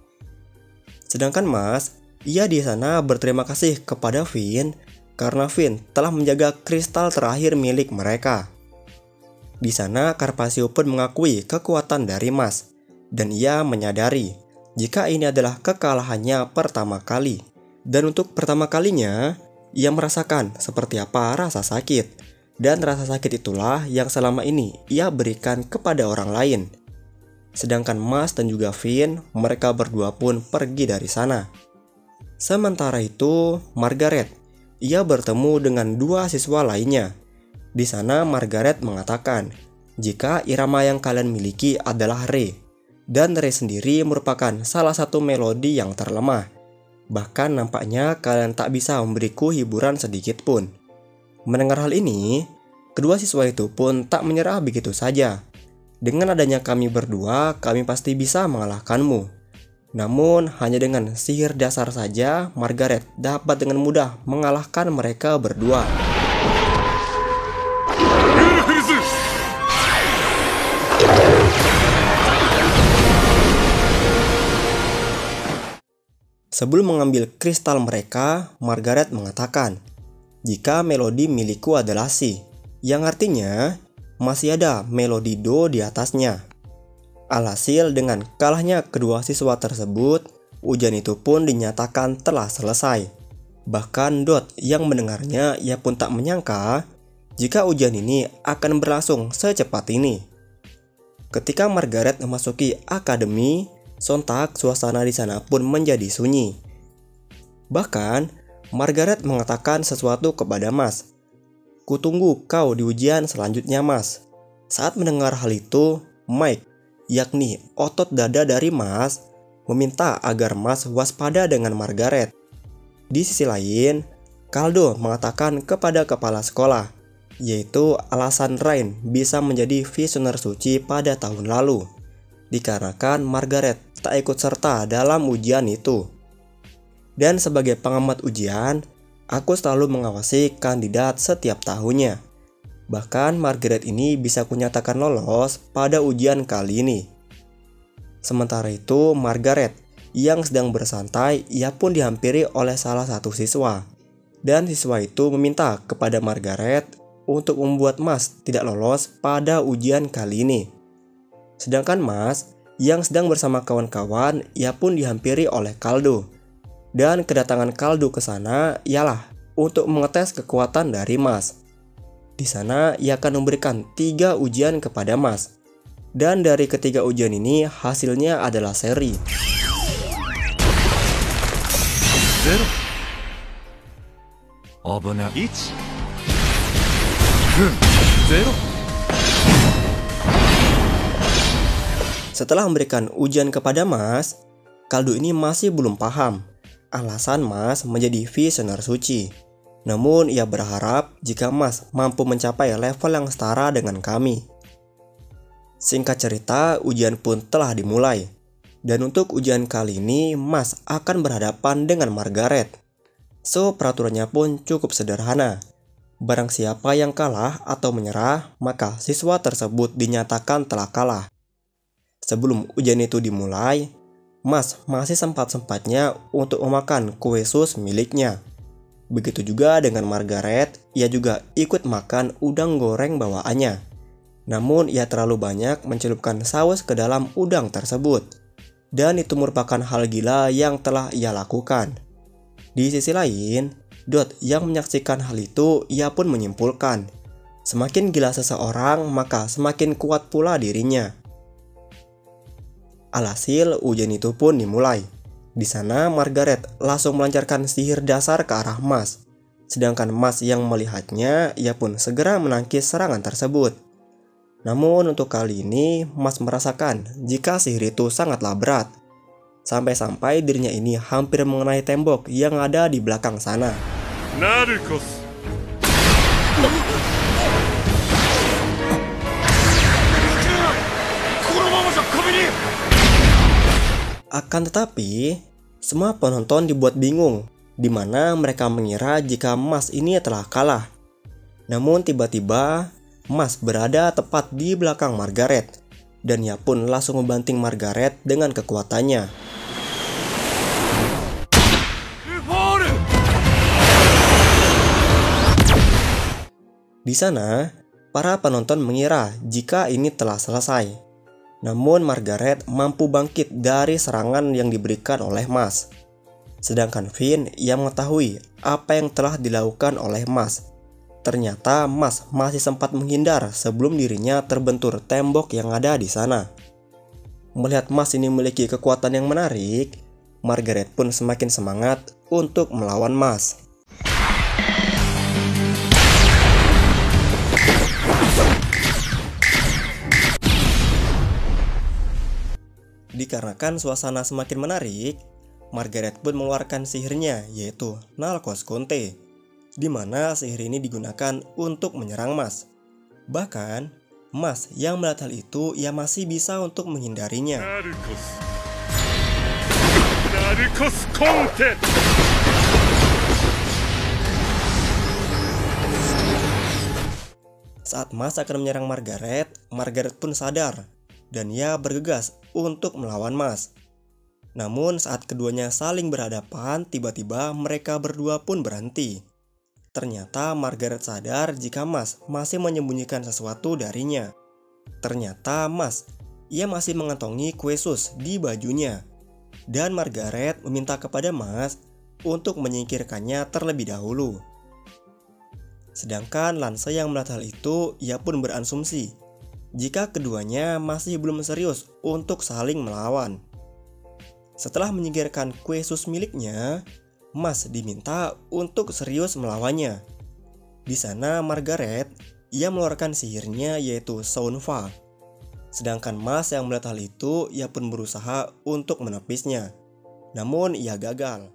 Sedangkan Mas, ia di sana berterima kasih kepada Finn karena Finn telah menjaga kristal terakhir milik mereka. Di sana, Carpaccio pun mengakui kekuatan dari Mas, dan ia menyadari jika ini adalah kekalahannya pertama kali. Dan untuk pertama kalinya, ia merasakan seperti apa rasa sakit. Dan rasa sakit itulah yang selama ini ia berikan kepada orang lain. Sedangkan Mas dan juga Finn, mereka berdua pun pergi dari sana. Sementara itu, Margaret, ia bertemu dengan dua siswa lainnya. Di sana Margaret mengatakan, jika irama yang kalian miliki adalah re. Dan re sendiri merupakan salah satu melodi yang terlemah. Bahkan nampaknya kalian tak bisa memberiku hiburan sedikit pun. Mendengar hal ini, kedua siswa itu pun tak menyerah begitu saja. Dengan adanya kami berdua, kami pasti bisa mengalahkanmu. Namun hanya dengan sihir dasar saja, Margaret dapat dengan mudah mengalahkan mereka berdua. Sebelum mengambil kristal mereka, Margaret mengatakan, jika melodi milikku adalah si, yang artinya masih ada melodi do di atasnya. Alhasil dengan kalahnya kedua siswa tersebut, ujian itu pun dinyatakan telah selesai. Bahkan Dot yang mendengarnya, ia pun tak menyangka jika ujian ini akan berlangsung secepat ini. Ketika Margaret memasuki akademi, sontak suasana di sana pun menjadi sunyi. Bahkan, Margaret mengatakan sesuatu kepada Mas. Kutunggu kau di ujian selanjutnya, Mas. Saat mendengar hal itu, Mike, yakni otot dada dari Mas, meminta agar Mas waspada dengan Margaret. Di sisi lain, Caldo mengatakan kepada kepala sekolah, yaitu alasan Rain bisa menjadi visioner suci pada tahun lalu, dikarenakan Margaret tak ikut serta dalam ujian itu. Dan sebagai pengamat ujian, aku selalu mengawasi kandidat setiap tahunnya. Bahkan Margaret ini bisa kunyatakan lolos pada ujian kali ini. Sementara itu, Margaret yang sedang bersantai, ia pun dihampiri oleh salah satu siswa. Dan siswa itu meminta kepada Margaret untuk membuat Mas tidak lolos pada ujian kali ini. Sedangkan Mas yang sedang bersama kawan-kawan, ia pun dihampiri oleh Caldo. Dan kedatangan Caldo ke sana ialah untuk mengetes kekuatan dari Mas. Di sana ia akan memberikan 3 ujian kepada Mas. Dan dari ketiga ujian ini hasilnya adalah seri. 0危な1 0 Setelah memberikan ujian kepada Mas, Caldo ini masih belum paham alasan Mas menjadi visioner suci. Namun ia berharap jika Mas mampu mencapai level yang setara dengan kami. Singkat cerita, ujian pun telah dimulai. Dan untuk ujian kali ini, Mas akan berhadapan dengan Margaret. So, peraturannya pun cukup sederhana. Barang siapa yang kalah atau menyerah, maka siswa tersebut dinyatakan telah kalah. Sebelum ujian itu dimulai, Mas masih sempat-sempatnya untuk memakan kue sus miliknya. Begitu juga dengan Margaret, ia juga ikut makan udang goreng bawaannya. Namun ia terlalu banyak mencelupkan saus ke dalam udang tersebut. Dan itu merupakan hal gila yang telah ia lakukan. Di sisi lain, Dot yang menyaksikan hal itu, ia pun menyimpulkan, semakin gila seseorang, maka semakin kuat pula dirinya. Alhasil, ujian itu pun dimulai. Di sana, Margaret langsung melancarkan sihir dasar ke arah Mas. Sedangkan Mas yang melihatnya, ia pun segera menangkis serangan tersebut. Namun untuk kali ini, Mas merasakan jika sihir itu sangatlah berat. Sampai-sampai dirinya ini hampir mengenai tembok yang ada di belakang sana. Narcos. Akan tetapi, semua penonton dibuat bingung, di mana mereka mengira jika Mas ini telah kalah. Namun tiba-tiba, Mas berada tepat di belakang Margaret, dan ia pun langsung membanting Margaret dengan kekuatannya. Di sana, para penonton mengira jika ini telah selesai. Namun Margaret mampu bangkit dari serangan yang diberikan oleh Mas. Sedangkan Finn yang mengetahui apa yang telah dilakukan oleh Mas. Ternyata Mas masih sempat menghindar sebelum dirinya terbentur tembok yang ada di sana. Melihat Mas ini memiliki kekuatan yang menarik, Margaret pun semakin semangat untuk melawan Mas. Dikarenakan suasana semakin menarik, Margaret pun mengeluarkan sihirnya, yaitu Nalcos Conte, di mana sihir ini digunakan untuk menyerang Mas. Bahkan, Mas yang melihat hal itu, ia masih bisa untuk menghindarinya. Narcos Conte. Saat Mas akan menyerang Margaret, Margaret pun sadar dan ia bergegas untuk melawan Mas. Namun saat keduanya saling berhadapan, tiba-tiba mereka berdua pun berhenti. Ternyata Margaret sadar jika Mas masih menyembunyikan sesuatu darinya. Ternyata Mas, ia masih mengantongi kue sus di bajunya. Dan Margaret meminta kepada Mas untuk menyingkirkannya terlebih dahulu. Sedangkan Lance yang melihat hal itu, ia pun berasumsi jika keduanya masih belum serius untuk saling melawan. Setelah menyingkirkan kue sus miliknya, Mas diminta untuk serius melawannya. Di sana Margaret, ia mengeluarkan sihirnya yaitu Saunfa. Sedangkan Mas yang melihat hal itu, ia pun berusaha untuk menepisnya. Namun ia gagal.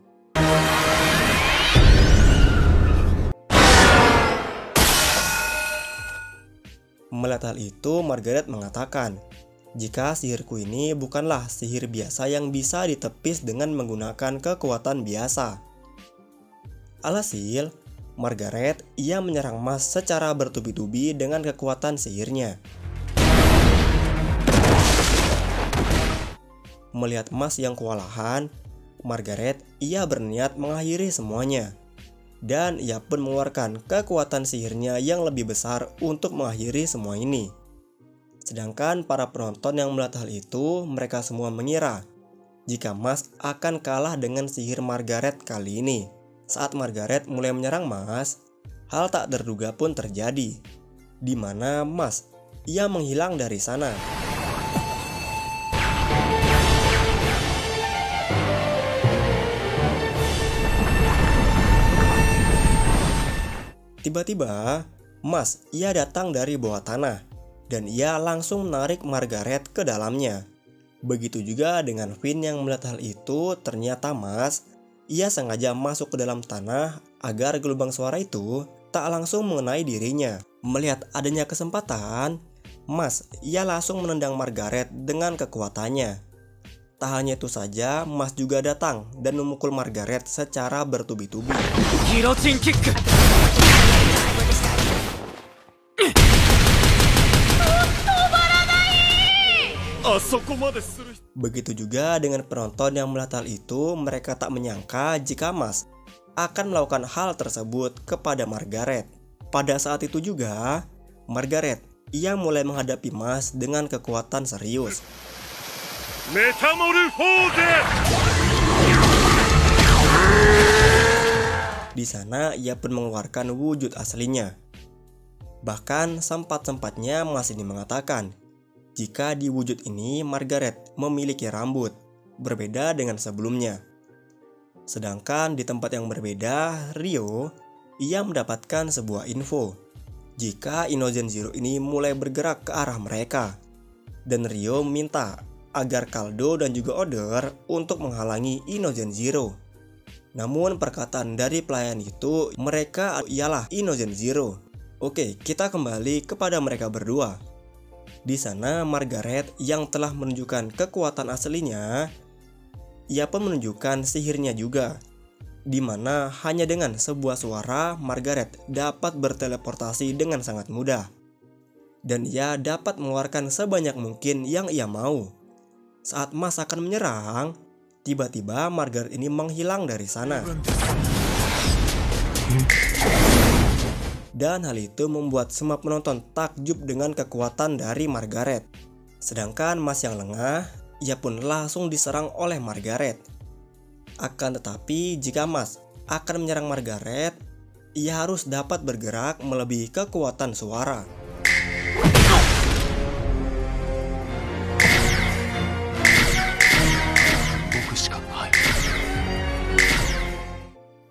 Melihat hal itu, Margaret mengatakan, jika sihirku ini bukanlah sihir biasa yang bisa ditepis dengan menggunakan kekuatan biasa. Alhasil, Margaret ia menyerang Mas secara bertubi-tubi dengan kekuatan sihirnya. Melihat Mas yang kewalahan, Margaret ia berniat mengakhiri semuanya. Dan ia pun mengeluarkan kekuatan sihirnya yang lebih besar untuk mengakhiri semua ini. Sedangkan para penonton yang melihat hal itu, mereka semua mengira jika Mas akan kalah dengan sihir Margaret kali ini. Saat Margaret mulai menyerang Mas, hal tak terduga pun terjadi, di mana Mas ia menghilang dari sana. Tiba-tiba, Mas ia datang dari bawah tanah dan ia langsung menarik Margaret ke dalamnya. Begitu juga dengan Finn yang melihat hal itu, ternyata Mas ia sengaja masuk ke dalam tanah agar gelombang suara itu tak langsung mengenai dirinya. Melihat adanya kesempatan, Mas ia langsung menendang Margaret dengan kekuatannya. Tak hanya itu saja, Mas juga datang dan memukul Margaret secara bertubi-tubi. Guillotine kick. Begitu juga dengan penonton yang melihat hal itu, mereka tak menyangka jika Mas akan melakukan hal tersebut kepada Margaret. Pada saat itu juga, Margaret ia mulai menghadapi Mas dengan kekuatan serius. Di sana ia pun mengeluarkan wujud aslinya. Bahkan sempat-sempatnya Mas ini mengatakan jika di wujud ini Margaret memiliki rambut berbeda dengan sebelumnya. Sedangkan di tempat yang berbeda, Ryo ia mendapatkan sebuah info jika Inozen Zero ini mulai bergerak ke arah mereka. Dan Ryo minta agar Kaldo dan juga Oder untuk menghalangi Inozen Zero. Namun perkataan dari pelayan itu, mereka ialah Inozen Zero. Oke, kita kembali kepada mereka berdua. Di sana Margaret yang telah menunjukkan kekuatan aslinya, ia pun menunjukkan sihirnya juga, di mana hanya dengan sebuah suara Margaret dapat berteleportasi dengan sangat mudah. Dan ia dapat mengeluarkan sebanyak mungkin yang ia mau. Saat Mas akan menyerang, tiba-tiba Margaret ini menghilang dari sana. Dan hal itu membuat semua penonton takjub dengan kekuatan dari Margaret. Sedangkan Mas yang lengah, ia pun langsung diserang oleh Margaret. Akan tetapi jika Mas akan menyerang Margaret, ia harus dapat bergerak melebihi kekuatan suara.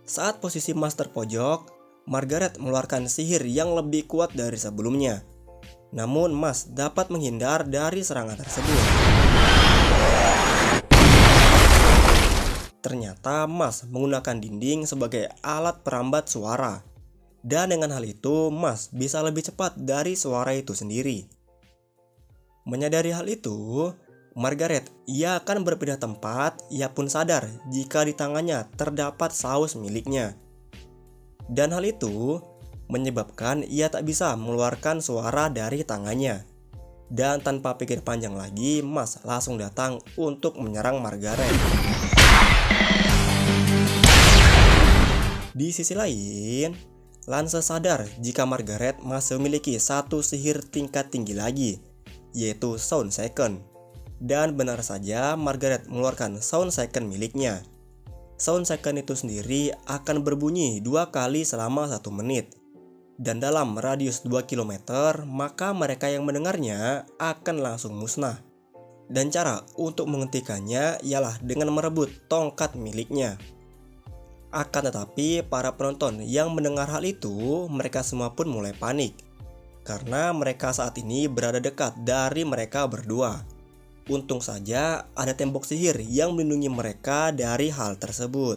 Saat posisi Mas terpojok, Margaret mengeluarkan sihir yang lebih kuat dari sebelumnya. Namun Mas dapat menghindar dari serangan tersebut. Ternyata Mas menggunakan dinding sebagai alat perambat suara. Dan dengan hal itu Mas bisa lebih cepat dari suara itu sendiri. Menyadari hal itu, Margaret ia akan berpindah tempat. Ia pun sadar jika di tangannya terdapat saus miliknya. Dan hal itu menyebabkan ia tak bisa mengeluarkan suara dari tangannya. Dan tanpa pikir panjang lagi, Mas langsung datang untuk menyerang Margaret. Di sisi lain, Lance sadar jika Margaret masih memiliki satu sihir tingkat tinggi lagi, yaitu Sound Second. Dan benar saja Margaret mengeluarkan Sound Second miliknya. Sound Second itu sendiri akan berbunyi 2 kali selama 1 menit. Dan dalam radius 2 km, maka mereka yang mendengarnya akan langsung musnah. Dan cara untuk menghentikannya ialah dengan merebut tongkat miliknya. Akan tetapi para penonton yang mendengar hal itu, mereka semua pun mulai panik. Karena mereka saat ini berada dekat dari mereka berdua. Untung saja ada tembok sihir yang melindungi mereka dari hal tersebut.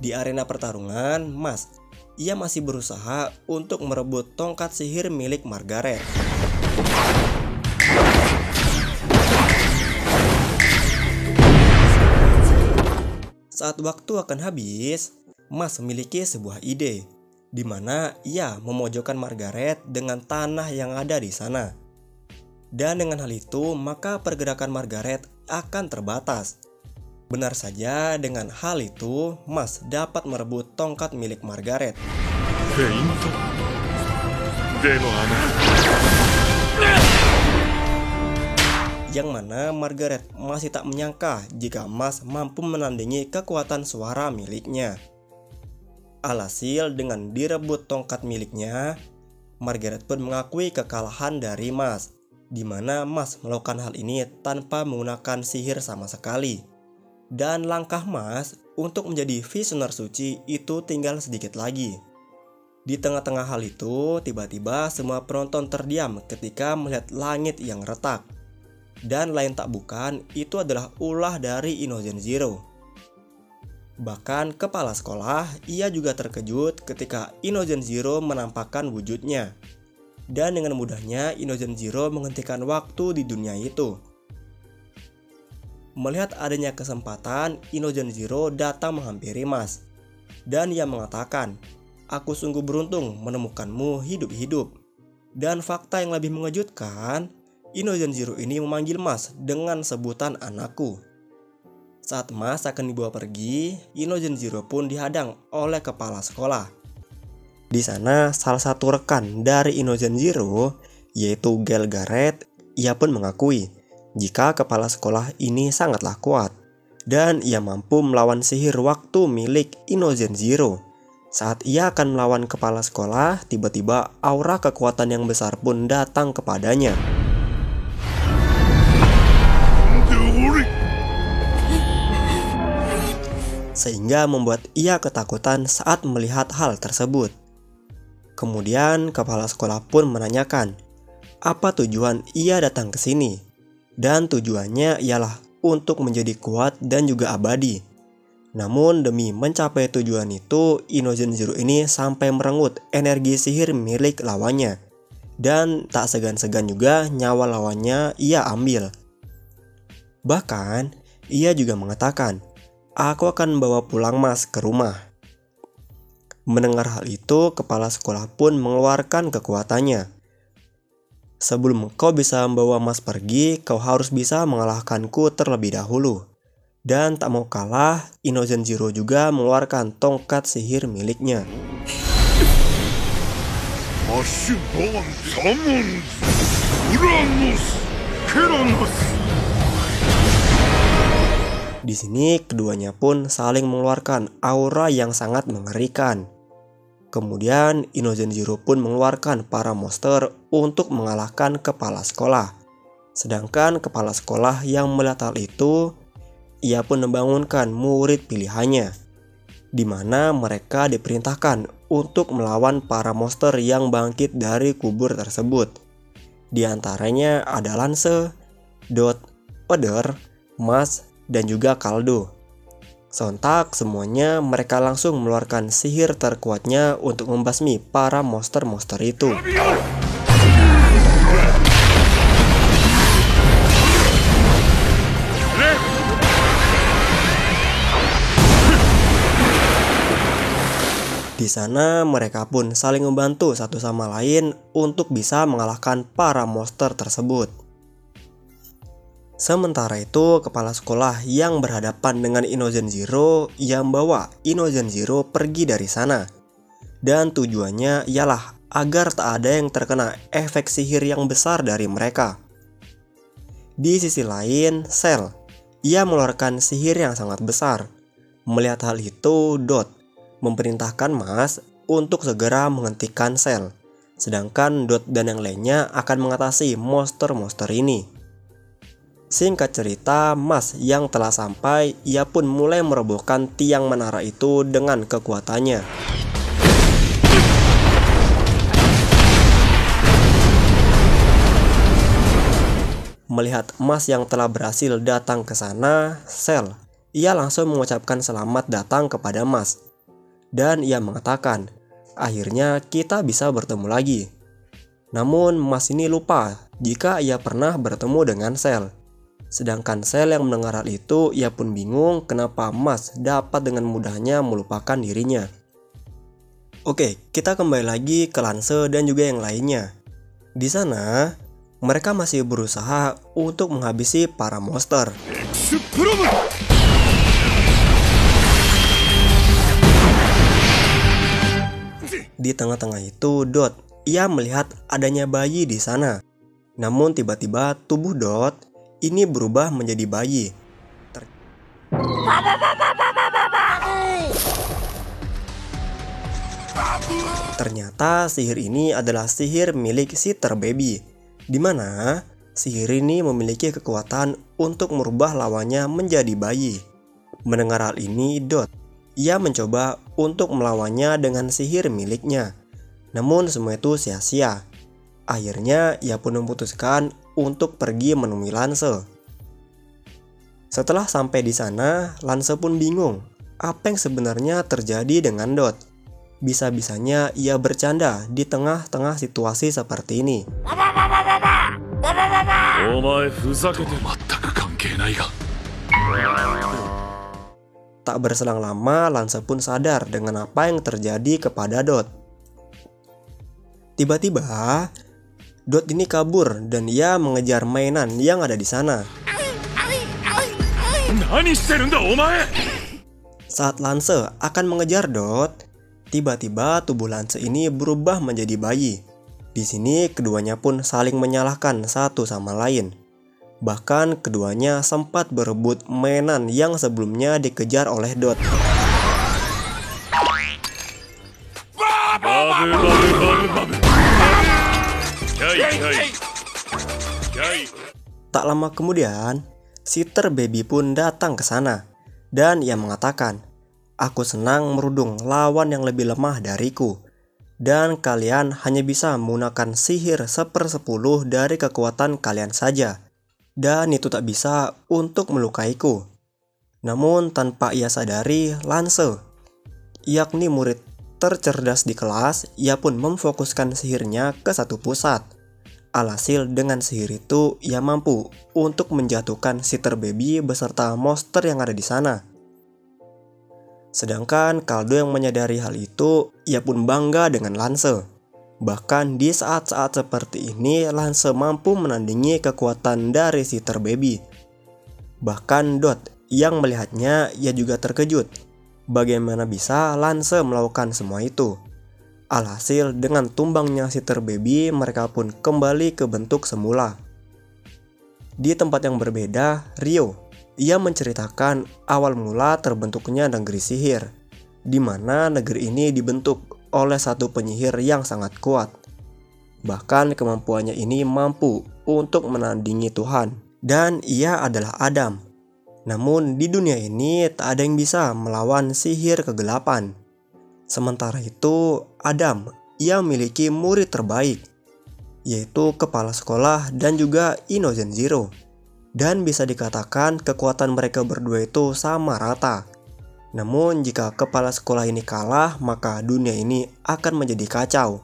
Di arena pertarungan, Mas ia masih berusaha untuk merebut tongkat sihir milik Margaret. Saat waktu akan habis, Mas memiliki sebuah ide, di mana ia memojokkan Margaret dengan tanah yang ada di sana. Dan dengan hal itu, maka pergerakan Margaret akan terbatas. Benar saja, dengan hal itu, Mas dapat merebut tongkat milik Margaret. Yang mana Margaret masih tak menyangka jika Mas mampu menandingi kekuatan suara miliknya. Alhasil dengan direbut tongkat miliknya, Margaret pun mengakui kekalahan dari Mas, di mana Mas melakukan hal ini tanpa menggunakan sihir sama sekali. Dan langkah Mas untuk menjadi visioner suci itu tinggal sedikit lagi. Di tengah-tengah hal itu, tiba-tiba semua penonton terdiam ketika melihat langit yang retak. Dan lain tak bukan, itu adalah ulah dari Inozen Zero. Bahkan kepala sekolah, ia juga terkejut ketika Inozen Zero menampakkan wujudnya. Dan dengan mudahnya Inozen Zero menghentikan waktu di dunia itu. Melihat adanya kesempatan, Inozen Zero datang menghampiri Mas. Dan ia mengatakan, "Aku sungguh beruntung menemukanmu hidup-hidup." Dan fakta yang lebih mengejutkan, Inozenjiro ini memanggil Mas dengan sebutan anakku. Saat Mas akan dibawa pergi, Inozenjiro pun dihadang oleh kepala sekolah. Di sana salah satu rekan dari Inozenjiro, yaitu Gelgaret, ia pun mengakui jika kepala sekolah ini sangatlah kuat dan ia mampu melawan sihir waktu milik Inozenjiro. Saat ia akan melawan kepala sekolah, tiba-tiba aura kekuatan yang besar pun datang kepadanya. Sehingga membuat ia ketakutan saat melihat hal tersebut. Kemudian kepala sekolah pun menanyakan apa tujuan ia datang ke sini. Dan tujuannya ialah untuk menjadi kuat dan juga abadi. Namun demi mencapai tujuan itu, Inozenjiro ini sampai merenggut energi sihir milik lawannya. Dan tak segan-segan juga nyawa lawannya ia ambil. Bahkan, ia juga mengatakan, "Aku akan membawa pulang Mas ke rumah." Mendengar hal itu, kepala sekolah pun mengeluarkan kekuatannya. "Sebelum kau bisa membawa Mas pergi, kau harus bisa mengalahkanku terlebih dahulu." Dan tak mau kalah, Inozenjiro juga mengeluarkan tongkat sihir miliknya. Di sini keduanya pun saling mengeluarkan aura yang sangat mengerikan. Kemudian Inozenjiro pun mengeluarkan para monster untuk mengalahkan kepala sekolah. Sedangkan kepala sekolah yang melihat hal itu, ia pun membangunkan murid pilihannya, di mana mereka diperintahkan untuk melawan para monster yang bangkit dari kubur tersebut. Di antaranya ada Lance, Dot, Oder, Mas, dan juga Kaldo. Sontak semuanya mereka langsung mengeluarkan sihir terkuatnya untuk membasmi para monster-monster itu. Di sana mereka pun saling membantu satu sama lain untuk bisa mengalahkan para monster tersebut. Sementara itu, kepala sekolah yang berhadapan dengan Inozenjiro yang membawa Inozenjiro pergi dari sana. Dan tujuannya ialah agar tak ada yang terkena efek sihir yang besar dari mereka. Di sisi lain, Cell, ia mengeluarkan sihir yang sangat besar. Melihat hal itu, Dot memerintahkan Mas untuk segera menghentikan Cell. Sedangkan Dot dan yang lainnya akan mengatasi monster-monster ini. Singkat cerita, Mas yang telah sampai, ia pun mulai merobohkan tiang menara itu dengan kekuatannya. Melihat Mas yang telah berhasil datang ke sana, Cell, ia langsung mengucapkan selamat datang kepada Mas. Dan ia mengatakan, akhirnya kita bisa bertemu lagi. Namun Mas ini lupa jika ia pernah bertemu dengan Cell. Sedangkan Cell yang mendengar hal itu, ia pun bingung kenapa Mas dapat dengan mudahnya melupakan dirinya. Oke, kita kembali lagi ke Lance dan juga yang lainnya. Di sana, mereka masih berusaha untuk menghabisi para monster. Di tengah-tengah itu, Dot, ia melihat adanya bayi di sana. Namun tiba-tiba tubuh Dot ini berubah menjadi bayi. Ternyata sihir ini adalah sihir milik Siter Baby, di mana sihir ini memiliki kekuatan untuk merubah lawannya menjadi bayi. Mendengar hal ini, Dot, ia mencoba untuk melawannya dengan sihir miliknya. Namun semua itu sia-sia. Akhirnya ia pun memutuskan untuk pergi menemui Lance. Setelah sampai di sana, Lance pun bingung apa yang sebenarnya terjadi dengan Dot. Bisa-bisanya ia bercanda di tengah-tengah situasi seperti ini. Tak berselang lama, Lance pun sadar dengan apa yang terjadi kepada Dot. Tiba-tiba, Dot ini kabur dan ia mengejar mainan yang ada di sana. Saat Lance akan mengejar Dot, tiba-tiba tubuh Lance ini berubah menjadi bayi. Di sini keduanya pun saling menyalahkan satu sama lain. Bahkan keduanya sempat berebut mainan yang sebelumnya dikejar oleh Dot. Tak lama kemudian, Sister Baby pun datang ke sana dan ia mengatakan, "Aku senang merudung lawan yang lebih lemah dariku, dan kalian hanya bisa menggunakan sihir 1/10 dari kekuatan kalian saja, dan itu tak bisa untuk melukaiku." Namun tanpa ia sadari, Lance, yakni murid tercerdas di kelas, ia pun memfokuskan sihirnya ke satu pusat. Alhasil dengan sihir itu ia mampu untuk menjatuhkan Sister Baby beserta monster yang ada di sana. Sedangkan Kaldo yang menyadari hal itu, ia pun bangga dengan Lance. Bahkan di saat-saat seperti ini, Lance mampu menandingi kekuatan dari Sister Baby. Bahkan Dot yang melihatnya, ia juga terkejut. Bagaimana bisa Lance melakukan semua itu? Alhasil dengan tumbangnya Sister Baby, mereka pun kembali ke bentuk semula. Di tempat yang berbeda, Ryo, ia menceritakan awal mula terbentuknya negeri sihir, di mana negeri ini dibentuk oleh satu penyihir yang sangat kuat. Bahkan kemampuannya ini mampu untuk menandingi Tuhan, dan ia adalah Adam. Namun di dunia ini tak ada yang bisa melawan sihir kegelapan. Sementara itu, Adam, ia memiliki murid terbaik, yaitu kepala sekolah dan juga Innocent Zero. Dan bisa dikatakan kekuatan mereka berdua itu sama rata. Namun jika kepala sekolah ini kalah, maka dunia ini akan menjadi kacau.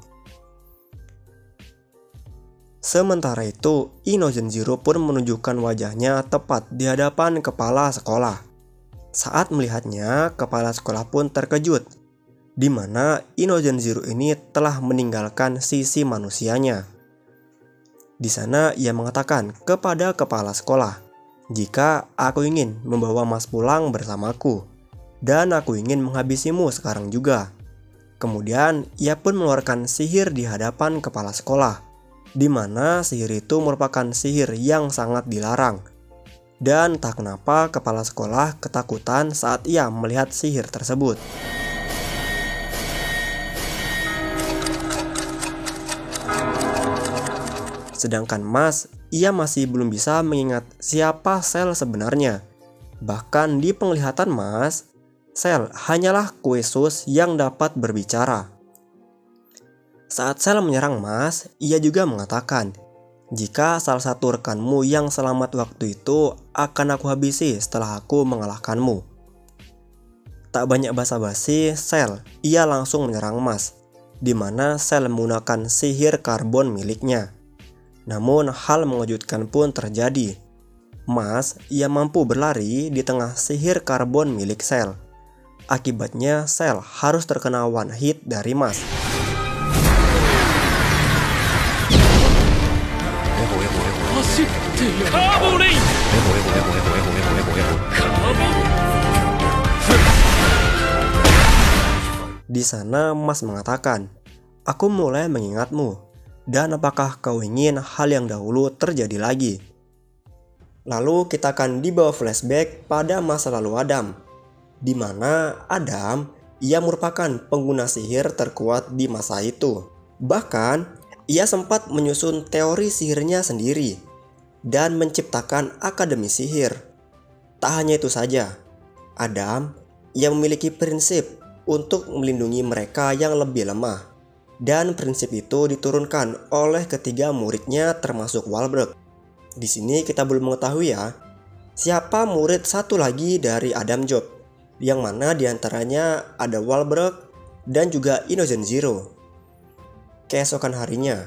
Sementara itu, Innocent Zero pun menunjukkan wajahnya tepat di hadapan kepala sekolah. Saat melihatnya, kepala sekolah pun terkejut, di mana Innocent Zero ini telah meninggalkan sisi manusianya. Di sana ia mengatakan kepada kepala sekolah, "Jika aku ingin membawa Mas pulang bersamaku, dan aku ingin menghabisimu sekarang juga." Kemudian ia pun mengeluarkan sihir di hadapan kepala sekolah, di mana sihir itu merupakan sihir yang sangat dilarang. Dan tak kenapa kepala sekolah ketakutan saat ia melihat sihir tersebut. Sedangkan Mas, ia masih belum bisa mengingat siapa Cell sebenarnya. Bahkan di penglihatan Mas, Cell hanyalah kue sus yang dapat berbicara. Saat Cell menyerang Mas, ia juga mengatakan, "Jika salah satu rekanmu yang selamat waktu itu akan aku habisi setelah aku mengalahkanmu." Tak banyak basa-basi, Cell, ia langsung menyerang Mas, di mana Cell menggunakan sihir karbon miliknya. Namun hal mengejutkan pun terjadi. Mas, ia mampu berlari di tengah sihir karbon milik Cell. Akibatnya Cell harus terkena one hit dari Mas. Di sana Mas mengatakan, "Aku mulai mengingatmu. Dan apakah kau ingin hal yang dahulu terjadi lagi?" Lalu kita akan dibawa flashback pada masa lalu Adam, di mana Adam, ia merupakan pengguna sihir terkuat di masa itu. Bahkan, ia sempat menyusun teori sihirnya sendiri dan menciptakan akademi sihir. Tak hanya itu saja, Adam, ia memiliki prinsip untuk melindungi mereka yang lebih lemah. Dan prinsip itu diturunkan oleh ketiga muridnya termasuk Walbrook. Di sini kita belum mengetahui ya, siapa murid satu lagi dari Adam Job, yang mana diantaranya ada Walbrook dan juga Innocent Zero. Keesokan harinya,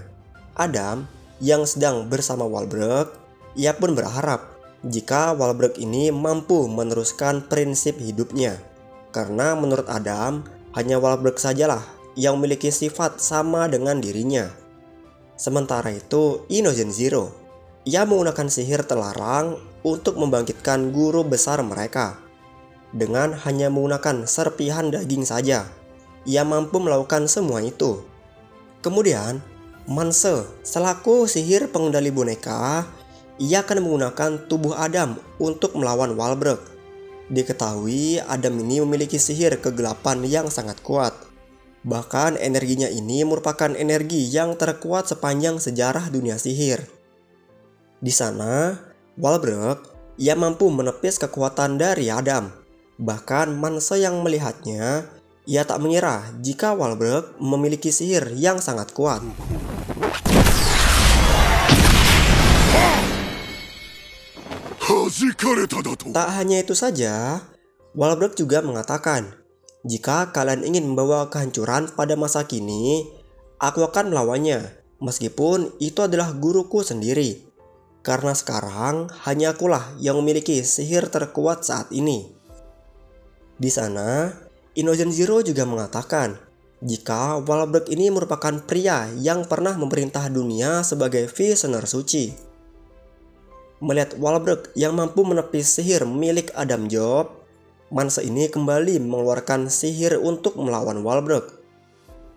Adam yang sedang bersama Walbrook, ia pun berharap jika Walbrook ini mampu meneruskan prinsip hidupnya. Karena menurut Adam, hanya Walbrook sajalah yang memiliki sifat sama dengan dirinya. Sementara itu, Inogen Zero, ia menggunakan sihir terlarang untuk membangkitkan guru besar mereka. Dengan hanya menggunakan serpihan daging saja, ia mampu melakukan semua itu. Kemudian, Manse selaku sihir pengendali boneka, ia akan menggunakan tubuh Adam untuk melawan Walbrook. Diketahui Adam ini memiliki sihir kegelapan yang sangat kuat. Bahkan energinya ini merupakan energi yang terkuat sepanjang sejarah dunia sihir. Di sana, Walbrook ia mampu menepis kekuatan dari Adam. Bahkan Manse yang melihatnya, ia tak mengira jika Walbrook memiliki sihir yang sangat kuat. Tak hanya itu saja, Walbrook juga mengatakan, jika kalian ingin membawa kehancuran pada masa kini, aku akan melawannya, meskipun itu adalah guruku sendiri. Karena sekarang hanya akulah yang memiliki sihir terkuat saat ini. Di sana, Inogen Zero juga mengatakan, jika Walbrook ini merupakan pria yang pernah memerintah dunia sebagai visioner suci. Melihat Walbrook yang mampu menepis sihir milik Adam Job, Manse ini kembali mengeluarkan sihir untuk melawan Walbrook.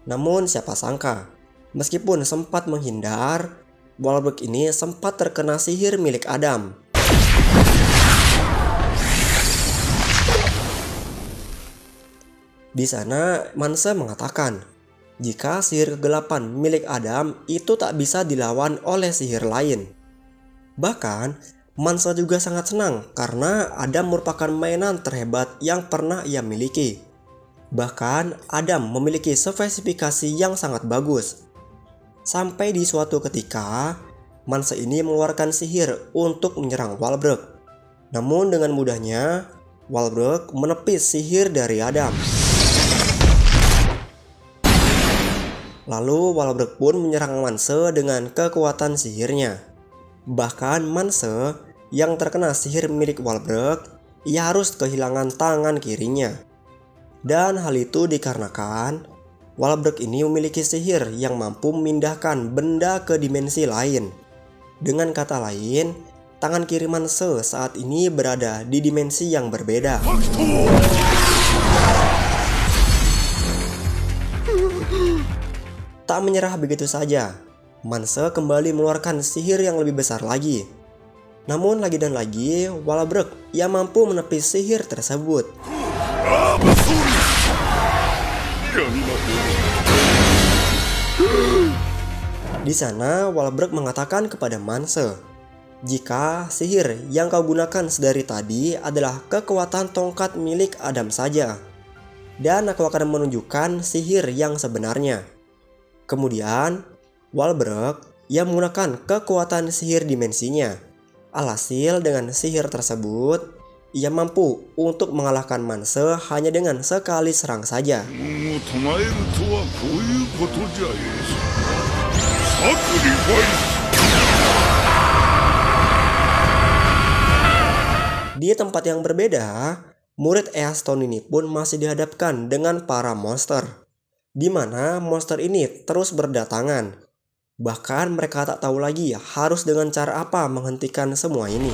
Namun siapa sangka, meskipun sempat menghindar, Walbrook ini sempat terkena sihir milik Adam. Di sana Manse mengatakan, jika sihir kegelapan milik Adam itu tak bisa dilawan oleh sihir lain. Bahkan, Manse juga sangat senang karena Adam merupakan mainan terhebat yang pernah ia miliki. Bahkan, Adam memiliki spesifikasi yang sangat bagus. Sampai di suatu ketika, Manse ini mengeluarkan sihir untuk menyerang Walbrook. Namun dengan mudahnya, Walbrook menepis sihir dari Adam. Lalu Walbrook pun menyerang Manse dengan kekuatan sihirnya. Bahkan Manse yang terkena sihir milik Walbrook, ia harus kehilangan tangan kirinya. Dan hal itu dikarenakan Walbrook ini memiliki sihir yang mampu memindahkan benda ke dimensi lain. Dengan kata lain, tangan kiri Manse saat ini berada di dimensi yang berbeda. Tak menyerah begitu saja, Manse kembali mengeluarkan sihir yang lebih besar lagi. Namun lagi dan lagi, Walbrook ia mampu menepis sihir tersebut. Di sana, Walbrook mengatakan kepada Manse, jika sihir yang kau gunakan sedari tadi adalah kekuatan tongkat milik Adam saja, dan aku akan menunjukkan sihir yang sebenarnya. Kemudian, Walbrook ia menggunakan kekuatan sihir dimensinya. Alhasil dengan sihir tersebut, ia mampu untuk mengalahkan Manse hanya dengan sekali serang saja. Di tempat yang berbeda, murid Easton ini pun masih dihadapkan dengan para monster, di mana monster ini terus berdatangan. Bahkan mereka tak tahu lagi harus dengan cara apa menghentikan semua ini.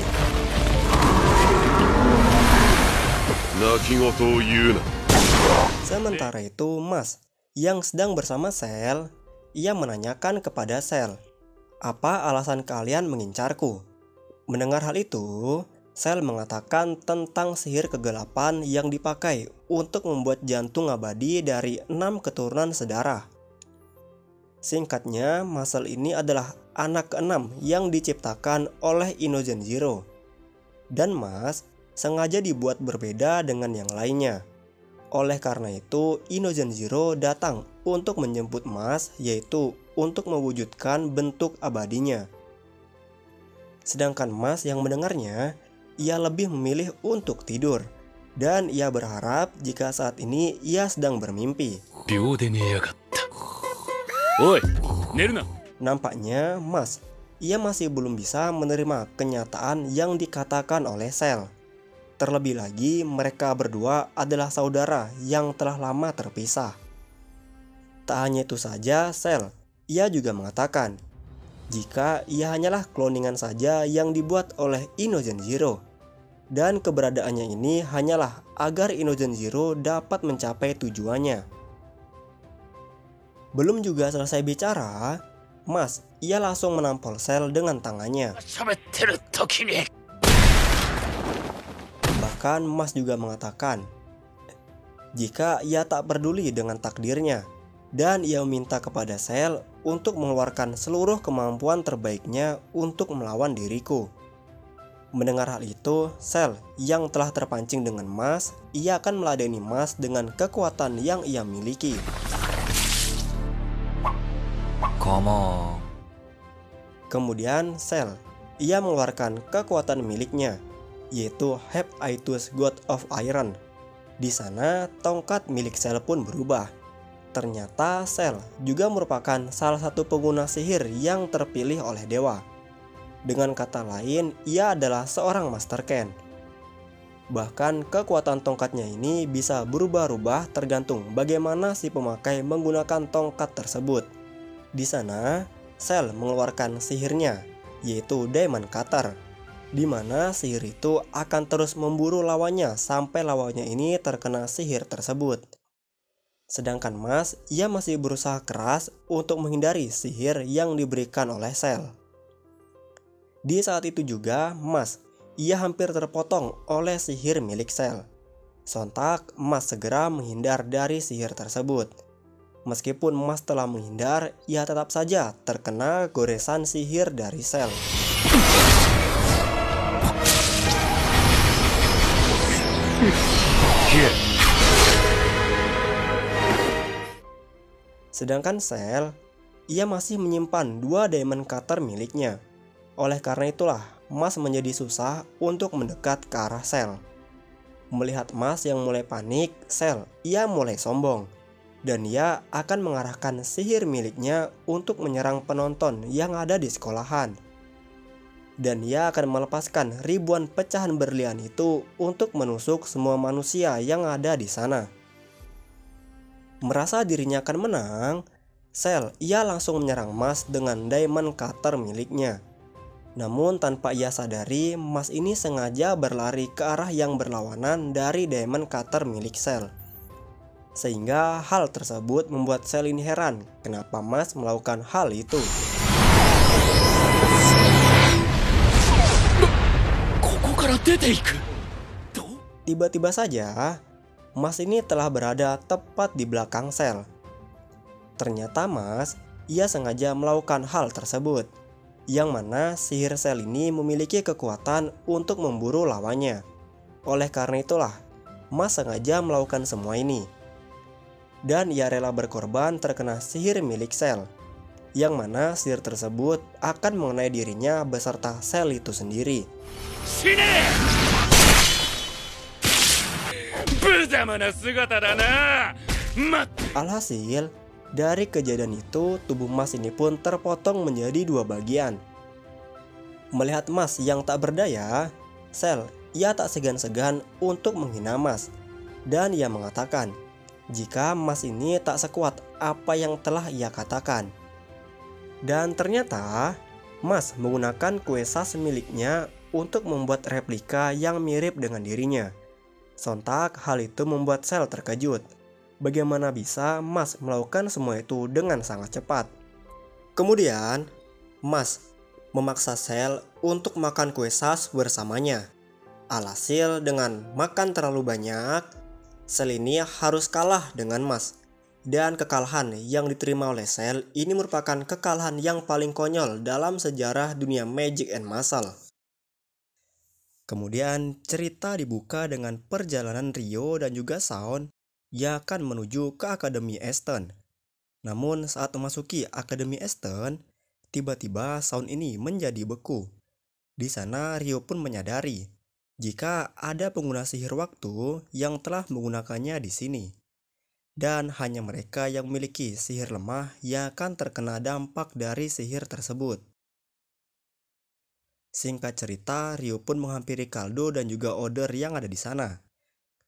Sementara itu Mas yang sedang bersama Cell, ia menanyakan kepada Cell, apa alasan kalian mengincarku? Mendengar hal itu, Cell mengatakan tentang sihir kegelapan yang dipakai untuk membuat jantung abadi dari 6 keturunan sedarah. Singkatnya, Muscle ini adalah anak ke-6 yang diciptakan oleh Inogen Zero. Dan Mas sengaja dibuat berbeda dengan yang lainnya. Oleh karena itu, Inogen Zero datang untuk menjemput Mas, yaitu untuk mewujudkan bentuk abadinya. Sedangkan Mas yang mendengarnya, ia lebih memilih untuk tidur. Dan ia berharap jika saat ini ia sedang bermimpi. Nampaknya Mas, ia masih belum bisa menerima kenyataan yang dikatakan oleh Cell. Terlebih lagi mereka berdua adalah saudara yang telah lama terpisah. Tak hanya itu saja Cell, ia juga mengatakan jika ia hanyalah cloningan saja yang dibuat oleh Inogen Zero. Dan keberadaannya ini hanyalah agar Inogen Zero dapat mencapai tujuannya. Belum juga selesai bicara, Mas, ia langsung menampol Cell dengan tangannya. Bahkan Mas juga mengatakan, jika ia tak peduli dengan takdirnya, dan ia meminta kepada Cell untuk mengeluarkan seluruh kemampuan terbaiknya untuk melawan diriku. Mendengar hal itu, Cell yang telah terpancing dengan Mas, ia akan meladeni Mas dengan kekuatan yang ia miliki. Kemudian Cell, ia mengeluarkan kekuatan miliknya, yaitu Hephaestus God of Iron. Di sana, tongkat milik Cell pun berubah. Ternyata Cell juga merupakan salah satu pengguna sihir yang terpilih oleh dewa. Dengan kata lain, ia adalah seorang Master Ken. Bahkan kekuatan tongkatnya ini bisa berubah-ubah tergantung bagaimana si pemakai menggunakan tongkat tersebut. Di sana, Cell mengeluarkan sihirnya, yaitu Diamond Cutter, di mana sihir itu akan terus memburu lawannya sampai lawannya ini terkena sihir tersebut. Sedangkan Mas, ia masih berusaha keras untuk menghindari sihir yang diberikan oleh Cell. Di saat itu juga, Mas, ia hampir terpotong oleh sihir milik Cell. Sontak, Mas segera menghindar dari sihir tersebut. Meskipun Mas telah menghindar, ia tetap saja terkena goresan sihir dari Cell. Sedangkan Cell, ia masih menyimpan 2 Diamond Cutter miliknya. Oleh karena itulah, Mas menjadi susah untuk mendekat ke arah Cell. Melihat Mas yang mulai panik, Cell, ia mulai sombong. Dan ia akan mengarahkan sihir miliknya untuk menyerang penonton yang ada di sekolahan. Dan ia akan melepaskan ribuan pecahan berlian itu untuk menusuk semua manusia yang ada di sana. Merasa dirinya akan menang, Cell ia langsung menyerang Mas dengan Diamond Cutter miliknya. Namun tanpa ia sadari, Mas ini sengaja berlari ke arah yang berlawanan dari Diamond Cutter milik Cell. Sehingga hal tersebut membuat Cell ini heran kenapa Mas melakukan hal itu. Tiba-tiba saja, Mas ini telah berada tepat di belakang Cell. Ternyata Mas, ia sengaja melakukan hal tersebut, yang mana sihir Cell ini memiliki kekuatan untuk memburu lawannya. Oleh karena itulah, Mas sengaja melakukan semua ini. Dan ia rela berkorban terkena sihir milik Cell, yang mana sihir tersebut akan mengenai dirinya beserta Cell itu sendiri. Alhasil, dari kejadian itu tubuh Mas ini pun terpotong menjadi 2 bagian. Melihat Mas yang tak berdaya, Cell, ia tak segan-segan untuk menghina Mas. Dan ia mengatakan, jika Mas ini tak sekuat apa yang telah ia katakan. Dan ternyata Mas menggunakan kue sas miliknya untuk membuat replika yang mirip dengan dirinya. Sontak hal itu membuat Cell terkejut. Bagaimana bisa Mas melakukan semua itu dengan sangat cepat? Kemudian Mas memaksa Cell untuk makan kue sas bersamanya. Alhasil dengan makan terlalu banyak, Cell ini harus kalah dengan Mas. Dan kekalahan yang diterima oleh Cell ini merupakan kekalahan yang paling konyol dalam sejarah dunia Magic and Muscle. Kemudian cerita dibuka dengan perjalanan Ryo dan juga Shaun yang akan menuju ke Akademi Aston. Namun saat memasuki Akademi Aston, tiba-tiba Shaun ini menjadi beku. Di sana Ryo pun menyadari jika ada pengguna sihir waktu yang telah menggunakannya di sini. Dan hanya mereka yang memiliki sihir lemah yang akan terkena dampak dari sihir tersebut. Singkat cerita, Ryo pun menghampiri Kaldo dan juga Oder yang ada di sana.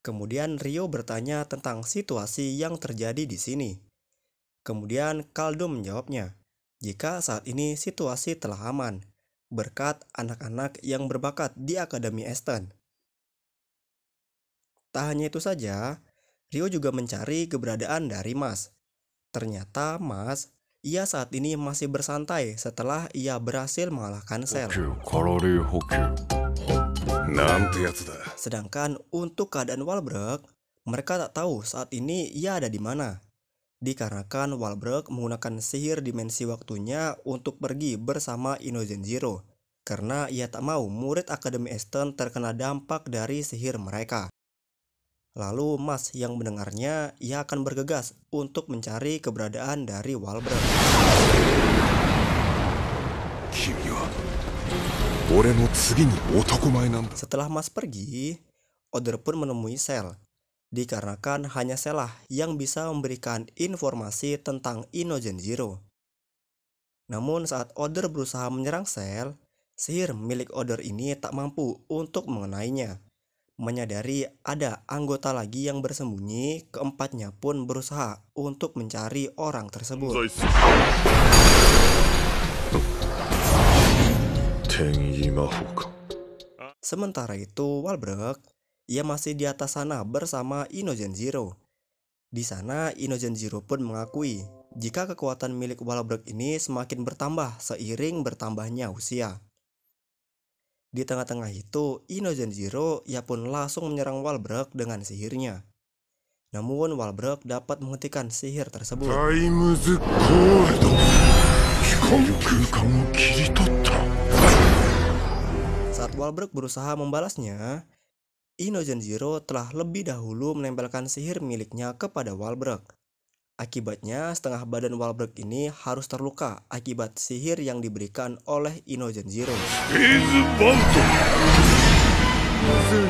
Kemudian Ryo bertanya tentang situasi yang terjadi di sini. Kemudian Kaldo menjawabnya, jika saat ini situasi telah aman berkat anak-anak yang berbakat di Akademi Esten. Tak hanya itu saja, Ryo juga mencari keberadaan dari Mas. Ternyata Mas, ia saat ini masih bersantai setelah ia berhasil mengalahkan Cell. カロリー補給なんてやつだ Sedangkan untuk keadaan Walbrook, mereka tak tahu saat ini ia ada di mana. Dikarenakan Walbrook menggunakan sihir dimensi waktunya untuk pergi bersama Inozen Zero, karena ia tak mau murid Akademi Esten terkena dampak dari sihir mereka. Lalu Mas yang mendengarnya, ia akan bergegas untuk mencari keberadaan dari Walbrook. 君は俺の次に男前なんだ Setelah Mas pergi, Oder pun menemui Cell. Dikarenakan hanya Cell lah yang bisa memberikan informasi tentang Inozen Zero. Namun saat Oder berusaha menyerang Cell, sihir milik Oder ini tak mampu untuk mengenainya. Menyadari ada anggota lagi yang bersembunyi, keempatnya pun berusaha untuk mencari orang tersebut. 天意魔法か Sementara itu, Walbrook, ia masih di atas sana bersama Inozen Zero. Di sana, Inozen Zero pun mengakui jika kekuatan milik Walbrook ini semakin bertambah seiring bertambahnya usia. Di tengah-tengah itu, Inozen Zero ia pun langsung menyerang Walbrook dengan sihirnya. Namun Walbrook dapat menghentikan sihir tersebut. タイムズコールド光る空間を切り取った Saat Walbrook berusaha membalasnya, Inozen Zero telah lebih dahulu menempelkan sihir miliknya kepada Walbrook. Akibatnya, setengah badan Walbrook ini harus terluka akibat sihir yang diberikan oleh Inozen Zero. フェーズバン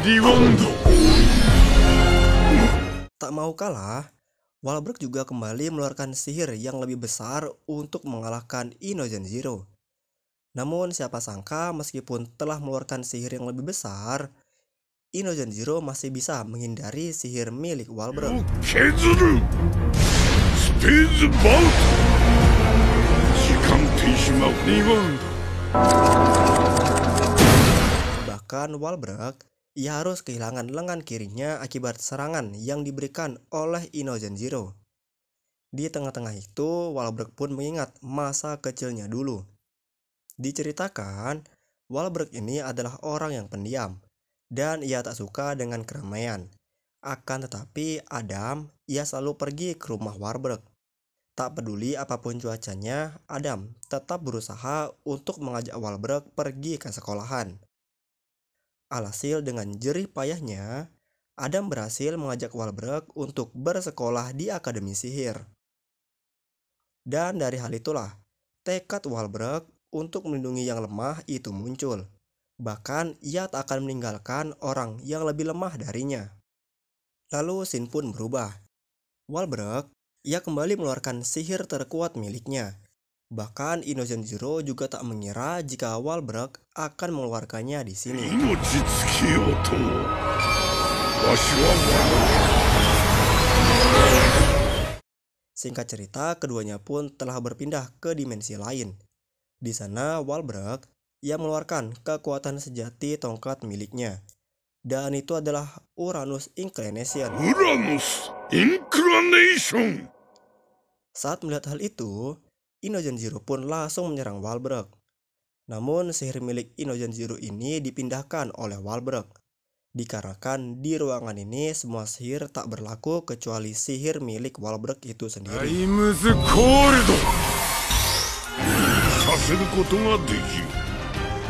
ドリワンド Tak mau kalah, Walbrook juga kembali mengeluarkan sihir yang lebih besar untuk mengalahkan Inozen Zero. Namun siapa sangka meskipun telah mengeluarkan sihir yang lebih besar, Inozen Zero masih bisa menghindari sihir milik Walbrook. 削るスペースバウト時間停止マリワンド Bahkan Walbrook, ia harus kehilangan lengan kirinya akibat serangan yang diberikan oleh Inozen Zero. Di tengah-tengah itu, Walbrook pun mengingat masa kecilnya dulu. Diceritakan, Walbrook ini adalah orang yang pendiam, dan ia tak suka dengan keramaian. Akan tetapi, Adam, ia selalu pergi ke rumah Walbrook. Tak peduli apapun cuacanya, Adam tetap berusaha untuk mengajak Walbrook pergi ke sekolahan. Alhasil dengan jerih payahnya, Adam berhasil mengajak Walbrook untuk bersekolah di Akademi Sihir. Dan dari hal itulah, tekad Walbrook untuk melindungi yang lemah itu muncul. Bahkan ia tak akan meninggalkan orang yang lebih lemah darinya. Lalu scene pun berubah. Walbrook, ia kembali mengeluarkan sihir terkuat miliknya. Bahkan Inozen Zero juga tak mengira jika Walbrook akan mengeluarkannya di sini. 命尽きようとわしは Singkat cerita, keduanya pun telah berpindah ke dimensi lain. Di sana, Walbrook, ia mengeluarkan kekuatan sejati tongkat miliknya. Dan itu adalah Uranus Inclination. ウラノスインクラネーション Saat melihat hal itu, Inozen Zero pun langsung menyerang Walbrook. Namun sihir milik Inozen Zero ini dipindahkan oleh Walbrook. Dikarenakan di ruangan ini semua sihir tak berlaku kecuali sihir milik Walbrook itu タ sendiri. イムズコールドさせることができる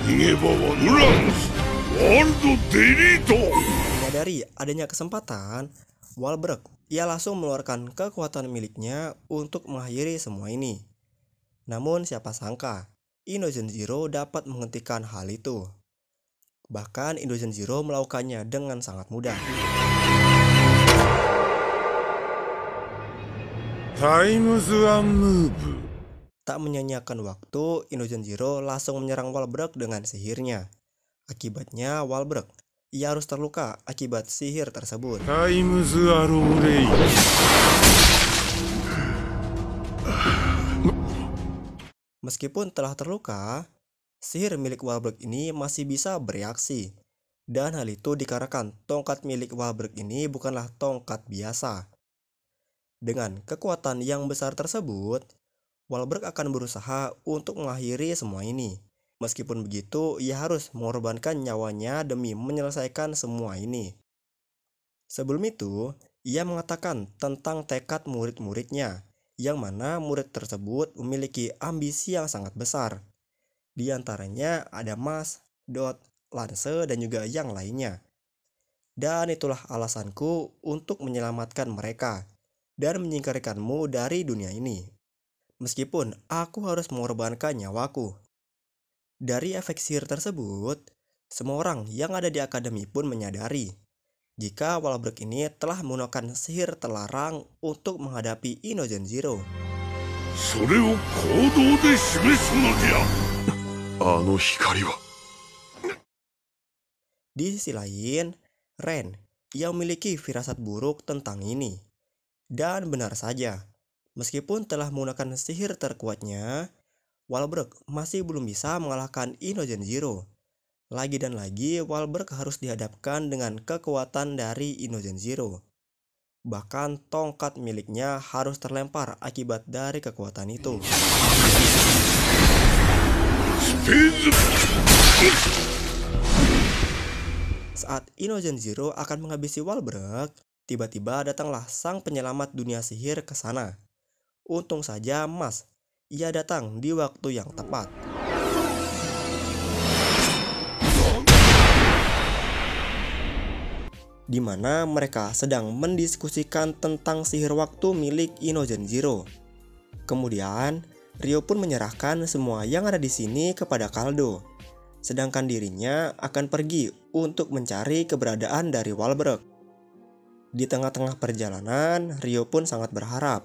逃げ場はウラノスワールドデリート Menyadari adanya kesempatan, Walbrook ia langsung mengeluarkan kekuatan miliknya untuk mengakhiri semua ini. Namun siapa sangka, Inozen Zero dapat menghentikan hal itu. Bahkan Inozen Zero melakukannya dengan sangat mudah. タイムズワンムーブ Tak menyanyiakan waktu, Inozen Zero langsung menyerang Walbrook dengan sihirnya. Akibatnya Walbrook, ia harus terluka akibat sihir tersebut. タイムズアローレイ Meskipun telah terluka, sihir milik Walberg ini masih bisa bereaksi. Dan hal itu dikarenakan tongkat milik Walberg ini bukanlah tongkat biasa. Dengan kekuatan yang besar tersebut, Walberg akan berusaha untuk mengakhiri semua ini. Meskipun begitu, ia harus mengorbankan nyawanya demi menyelesaikan semua ini. Sebelum itu, ia mengatakan tentang tekad murid-muridnya, yang mana murid tersebut memiliki ambisi yang sangat besar. Di antaranya ada Mas, Dot, Lance, dan juga yang lainnya. Dan itulah alasanku untuk menyelamatkan mereka dan menyingkirkanmu dari dunia ini. Meskipun aku harus mengorbankan nyawaku. Dari efek sihir tersebut, semua orang yang ada di akademi pun menyadari jika Walberg ini telah menggunakan sihir terlarang untuk menghadapi Inogen Zero. それを行動で示すのじゃ。あの光は。Di sisi lain, Ren yang memiliki firasat buruk tentang ini. Dan benar saja, meskipun telah menggunakan sihir terkuatnya, Walberg masih belum bisa mengalahkan Inogen Zero. Lagi dan lagi, Walberg harus dihadapkan dengan kekuatan dari Inogen Zero. Bahkan tongkat miliknya harus terlempar akibat dari kekuatan itu. Saat Inogen Zero akan menghabisi Walberg, tiba-tiba datanglah sang penyelamat dunia sihir ke sana. Untung saja Mas, ia datang di waktu yang tepat. Di mana mereka sedang mendiskusikan tentang sihir waktu milik Inogen Zero. Kemudian, Ryo pun menyerahkan semua yang ada di sini kepada Kaldo. Sedangkan dirinya akan pergi untuk mencari keberadaan dari Walberg. Di tengah-tengah perjalanan, Ryo pun sangat berharap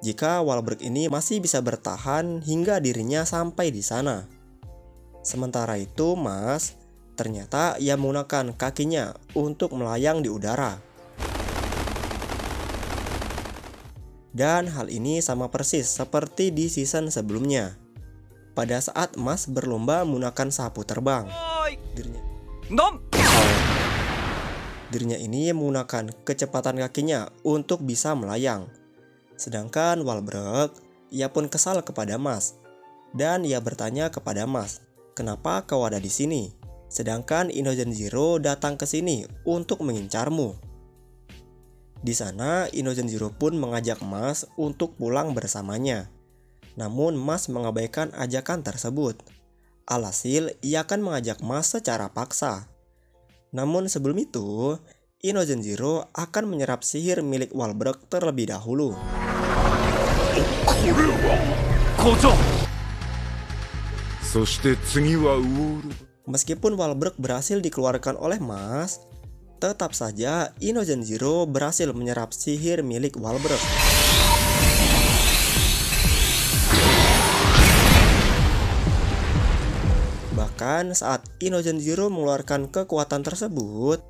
jika Walberg ini masih bisa bertahan hingga dirinya sampai di sana. Sementara itu, Mas, ternyata ia menggunakan kakinya untuk melayang di udara. Dan hal ini sama persis seperti di season sebelumnya. Pada saat Mas berlomba menggunakan sapu terbang, dirinya ini menggunakan kecepatan kakinya untuk bisa melayang. Sedangkan Walberg, ia pun kesal kepada Mas. Dan ia bertanya kepada Mas, "Kenapa kau ada di sini? Sedangkan Inogen Zero datang ke sini untuk mengincarmu." Di sana, Inogen Zero pun mengajak Mas untuk pulang bersamanya. Namun Mas mengabaikan ajakan tersebut. Alhasil, ia akan mengajak Mas secara paksa. Namun sebelum itu, Inogen Zero akan menyerap sihir milik Walberg terlebih dahulu. Meskipun Walberg berhasil dikeluarkan oleh Mas, tetap saja Inogen Zero berhasil menyerap sihir milik Walberg. Bahkan saat Inogen Zero mengeluarkan kekuatan tersebut,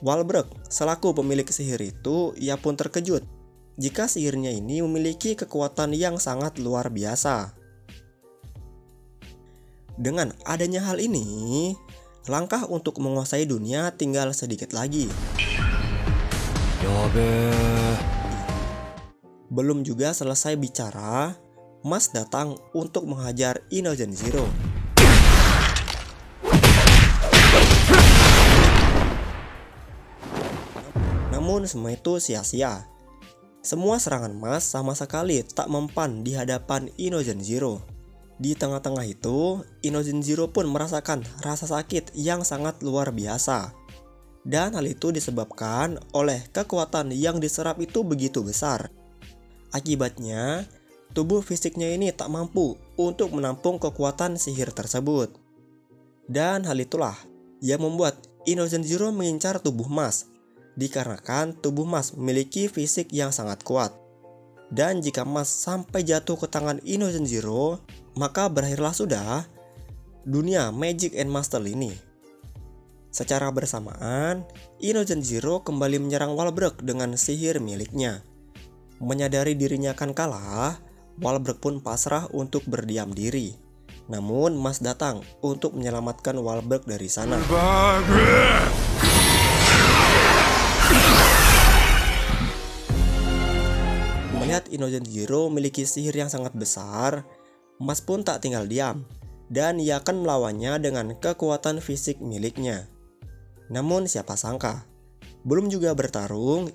Walberg selaku pemilik sihir itu, ia pun terkejut jika sihirnya ini memiliki kekuatan yang sangat luar biasa. Dengan adanya hal ini, langkah untuk menguasai dunia tinggal sedikit lagi. Belum juga selesai bicara, Mas datang untuk menghajar Inogen Zero. Namun semua itu sia-sia. Semua serangan Mas sama sekali tak mempan di hadapan Inogen Zero. Di tengah-tengah itu, Inogen Zero pun merasakan rasa sakit yang sangat luar biasa. Dan hal itu disebabkan oleh kekuatan yang diserap itu begitu besar. Akibatnya, tubuh fisiknya ini tak mampu untuk menampung kekuatan sihir tersebut. Dan hal itulah yang membuat Inogen Zero mengincar tubuh Mas, dikarenakan tubuh Mas memiliki fisik yang sangat kuat. Dan jika Mas sampai jatuh ke tangan Inogen Zero, maka berakhirlah sudah dunia Magic and Master ini. Secara bersamaan, Inogen Zero kembali menyerang Walberg dengan sihir miliknya. Menyadari dirinya akan kalah, Walberg pun pasrah untuk berdiam diri. Namun Mas datang untuk menyelamatkan Walberg dari sana. Melihat Inogen Zero memiliki sihir yang sangat besar, Mas pun tak tinggal diam, dan ia akan melawannya dengan kekuatan fisik miliknya. Namun siapa sangka, belum juga bertarung,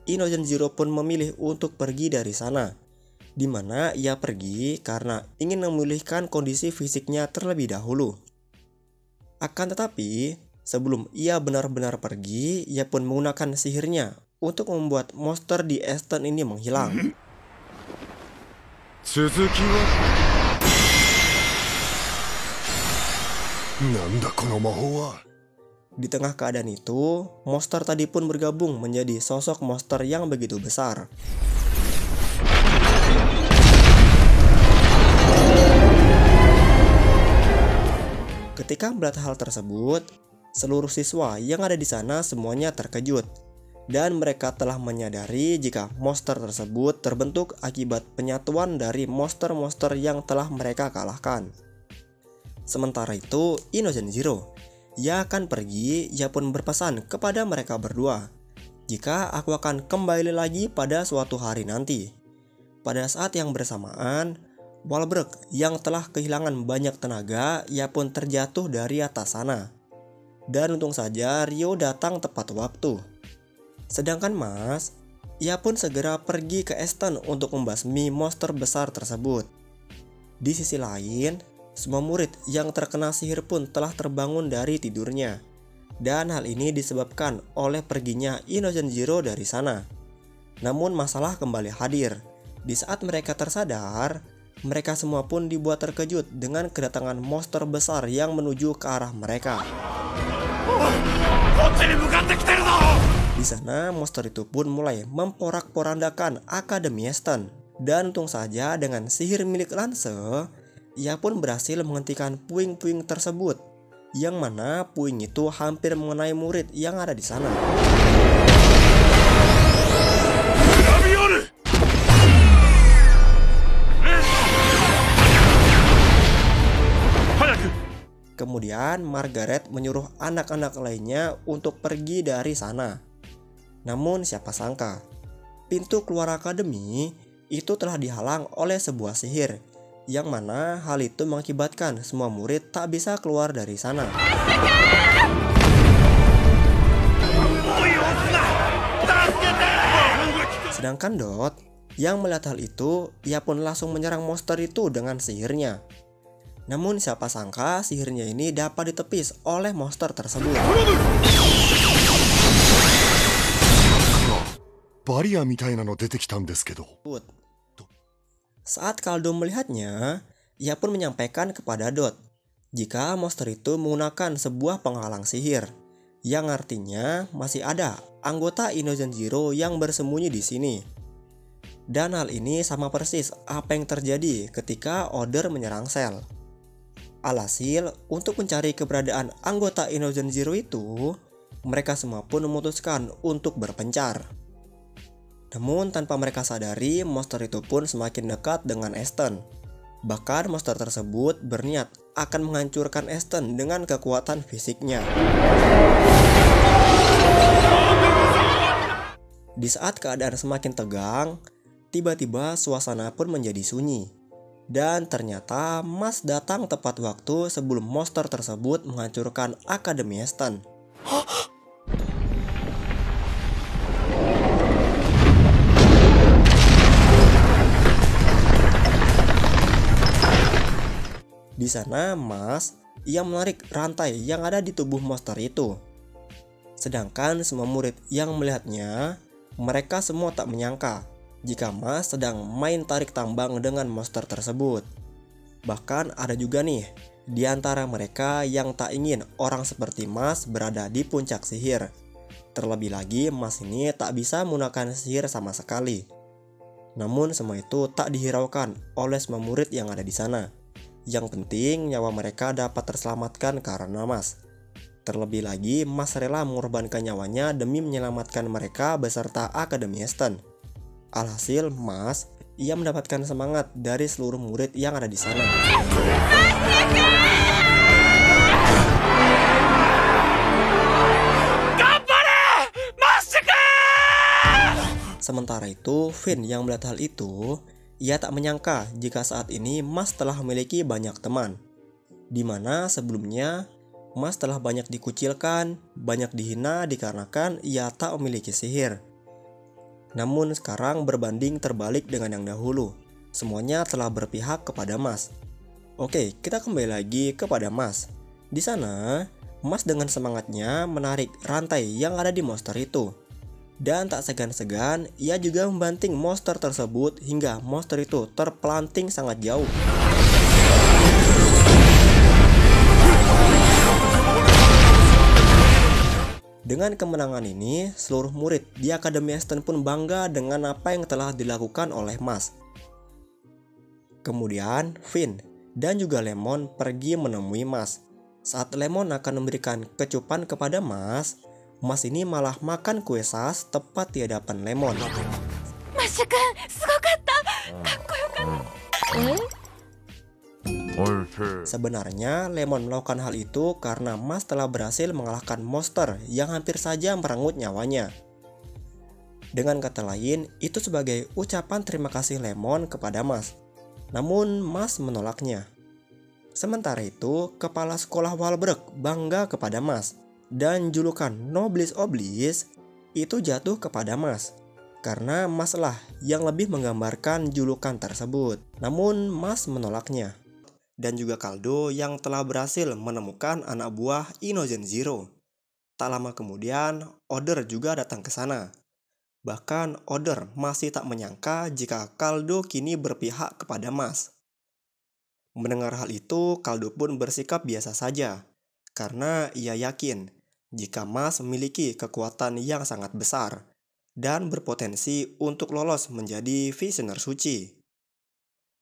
Inogen Zero pun memilih untuk pergi dari sana, di mana ia pergi karena ingin memulihkan kondisi fisiknya terlebih dahulu. Akan tetapi, sebelum ia benar-benar pergi, ia pun menggunakan sihirnya untuk membuat monster di Esten ini menghilang. Di tengah keadaan itu, monster tadi pun bergabung menjadi sosok monster yang begitu besar. Ketika melihat hal tersebut, seluruh siswa yang ada di sana semuanya terkejut. Dan mereka telah menyadari jika monster tersebut terbentuk akibat penyatuan dari monster-monster yang telah mereka kalahkan. Sementara itu, Inogen Zero, ia akan pergi, ia pun berpesan kepada mereka berdua, jika aku akan kembali lagi pada suatu hari nanti. Pada saat yang bersamaan, Walberg yang telah kehilangan banyak tenaga, ia pun terjatuh dari atas sana. Dan untung saja Ryo datang tepat waktu. Sedangkan Mas, ia pun segera pergi ke Esten untuk membasmi monster besar tersebut. Di sisi lain, semua murid yang terkena sihir pun telah terbangun dari tidurnya. Dan hal ini disebabkan oleh perginya Inogen Zero dari sana. Namun masalah kembali hadir. Di saat mereka tersadar, mereka semua pun dibuat terkejut dengan kedatangan monster besar yang menuju ke arah mereka. Di sana, monster itu pun mulai memporak-porandakan Akademi Esten. Dan untung saja dengan sihir milik Lance, ia pun berhasil menghentikan puing-puing tersebut, yang mana puing itu hampir mengenai murid yang ada di sana. Kemudian Margaret menyuruh anak-anak lainnya untuk pergi dari sana. Namun siapa sangka, pintu keluar akademi itu telah dihalang oleh sebuah sihir, yang mana hal itu mengakibatkan semua murid tak bisa keluar dari sana. Sedangkan Dot, yang melihat hal itu, ia pun langsung menyerang monster itu dengan sihirnya. Namun siapa sangka sihirnya ini dapat ditepis oleh monster tersebut. Saat Kaldo melihatnya, ia pun menyampaikan kepada Dot jika monster itu menggunakan sebuah penghalang sihir, yang artinya masih ada anggota Inogen Zero yang bersembunyi di sini. Dan hal ini sama persis apa yang terjadi ketika Oder menyerang Cell. Alhasil, untuk mencari keberadaan anggota Inogen Zero itu, mereka semua pun memutuskan untuk berpencar. Namun tanpa mereka sadari, monster itu pun semakin dekat dengan Esten. Bahkan monster tersebut berniat akan menghancurkan Esten dengan kekuatan fisiknya. Di saat keadaan semakin tegang, tiba-tiba suasana pun menjadi sunyi. Dan ternyata Mas datang tepat waktu sebelum monster tersebut menghancurkan Akademi Esten. Di sana Mas, ia menarik rantai yang ada di tubuh monster itu. Sedangkan semua murid yang melihatnya, mereka semua tak menyangka jika Mas sedang main tarik tambang dengan monster tersebut. Bahkan ada juga nih di antara mereka yang tak ingin orang seperti Mas berada di puncak sihir. Terlebih lagi Mas ini tak bisa menggunakan sihir sama sekali. Namun semua itu tak dihiraukan oleh semua murid yang ada di sana. Yang penting nyawa mereka dapat terselamatkan karena Mas. Terlebih lagi Mas rela mengorbankan nyawanya demi menyelamatkan mereka beserta Akademi Esten. Alhasil Mas ia mendapatkan semangat dari seluruh murid yang ada di sana. Sementara itu, Finn yang melihat hal itu, ia tak menyangka jika saat ini Mas telah memiliki banyak teman. Di mana sebelumnya, Mas telah banyak dikucilkan, banyak dihina dikarenakan ia tak memiliki sihir. Namun sekarang berbanding terbalik dengan yang dahulu, semuanya telah berpihak kepada Mas. Oke, kita kembali lagi kepada Mas. Di sana, Mas dengan semangatnya menarik rantai yang ada di monster itu. Dan tak segan-segan, ia juga membanting monster tersebut hingga monster itu terpelanting sangat jauh. Dengan kemenangan ini, seluruh murid di Akademi Aston pun bangga dengan apa yang telah dilakukan oleh Mas. Kemudian, Finn dan juga Lemon pergi menemui Mas. Saat Lemon akan memberikan kecupan kepada Mas, Mas ini malah makan kue sas tepat di hadapan Lemon. Sebenarnya Lemon melakukan hal itu karena Mas telah berhasil mengalahkan monster yang hampir saja merenggut nyawanya. Dengan kata lain, itu sebagai ucapan terima kasih Lemon kepada Mas. Namun Mas menolaknya. Sementara itu, kepala sekolah Walbrook bangga kepada Mas. Dan julukan Nobilis Oblis itu jatuh kepada Mas. Karena Mas lah yang lebih menggambarkan julukan tersebut. Namun Mas menolaknya. Dan juga Kaldo yang telah berhasil menemukan anak buah Inogen Zero. Tak lama kemudian, Oder juga datang ke sana. Bahkan Oder masih tak menyangka jika Kaldo kini berpihak kepada Mas. Mendengar hal itu, Kaldo pun bersikap biasa saja. Karena ia yakin jika Mas memiliki kekuatan yang sangat besar dan berpotensi untuk lolos menjadi Visioner Suci.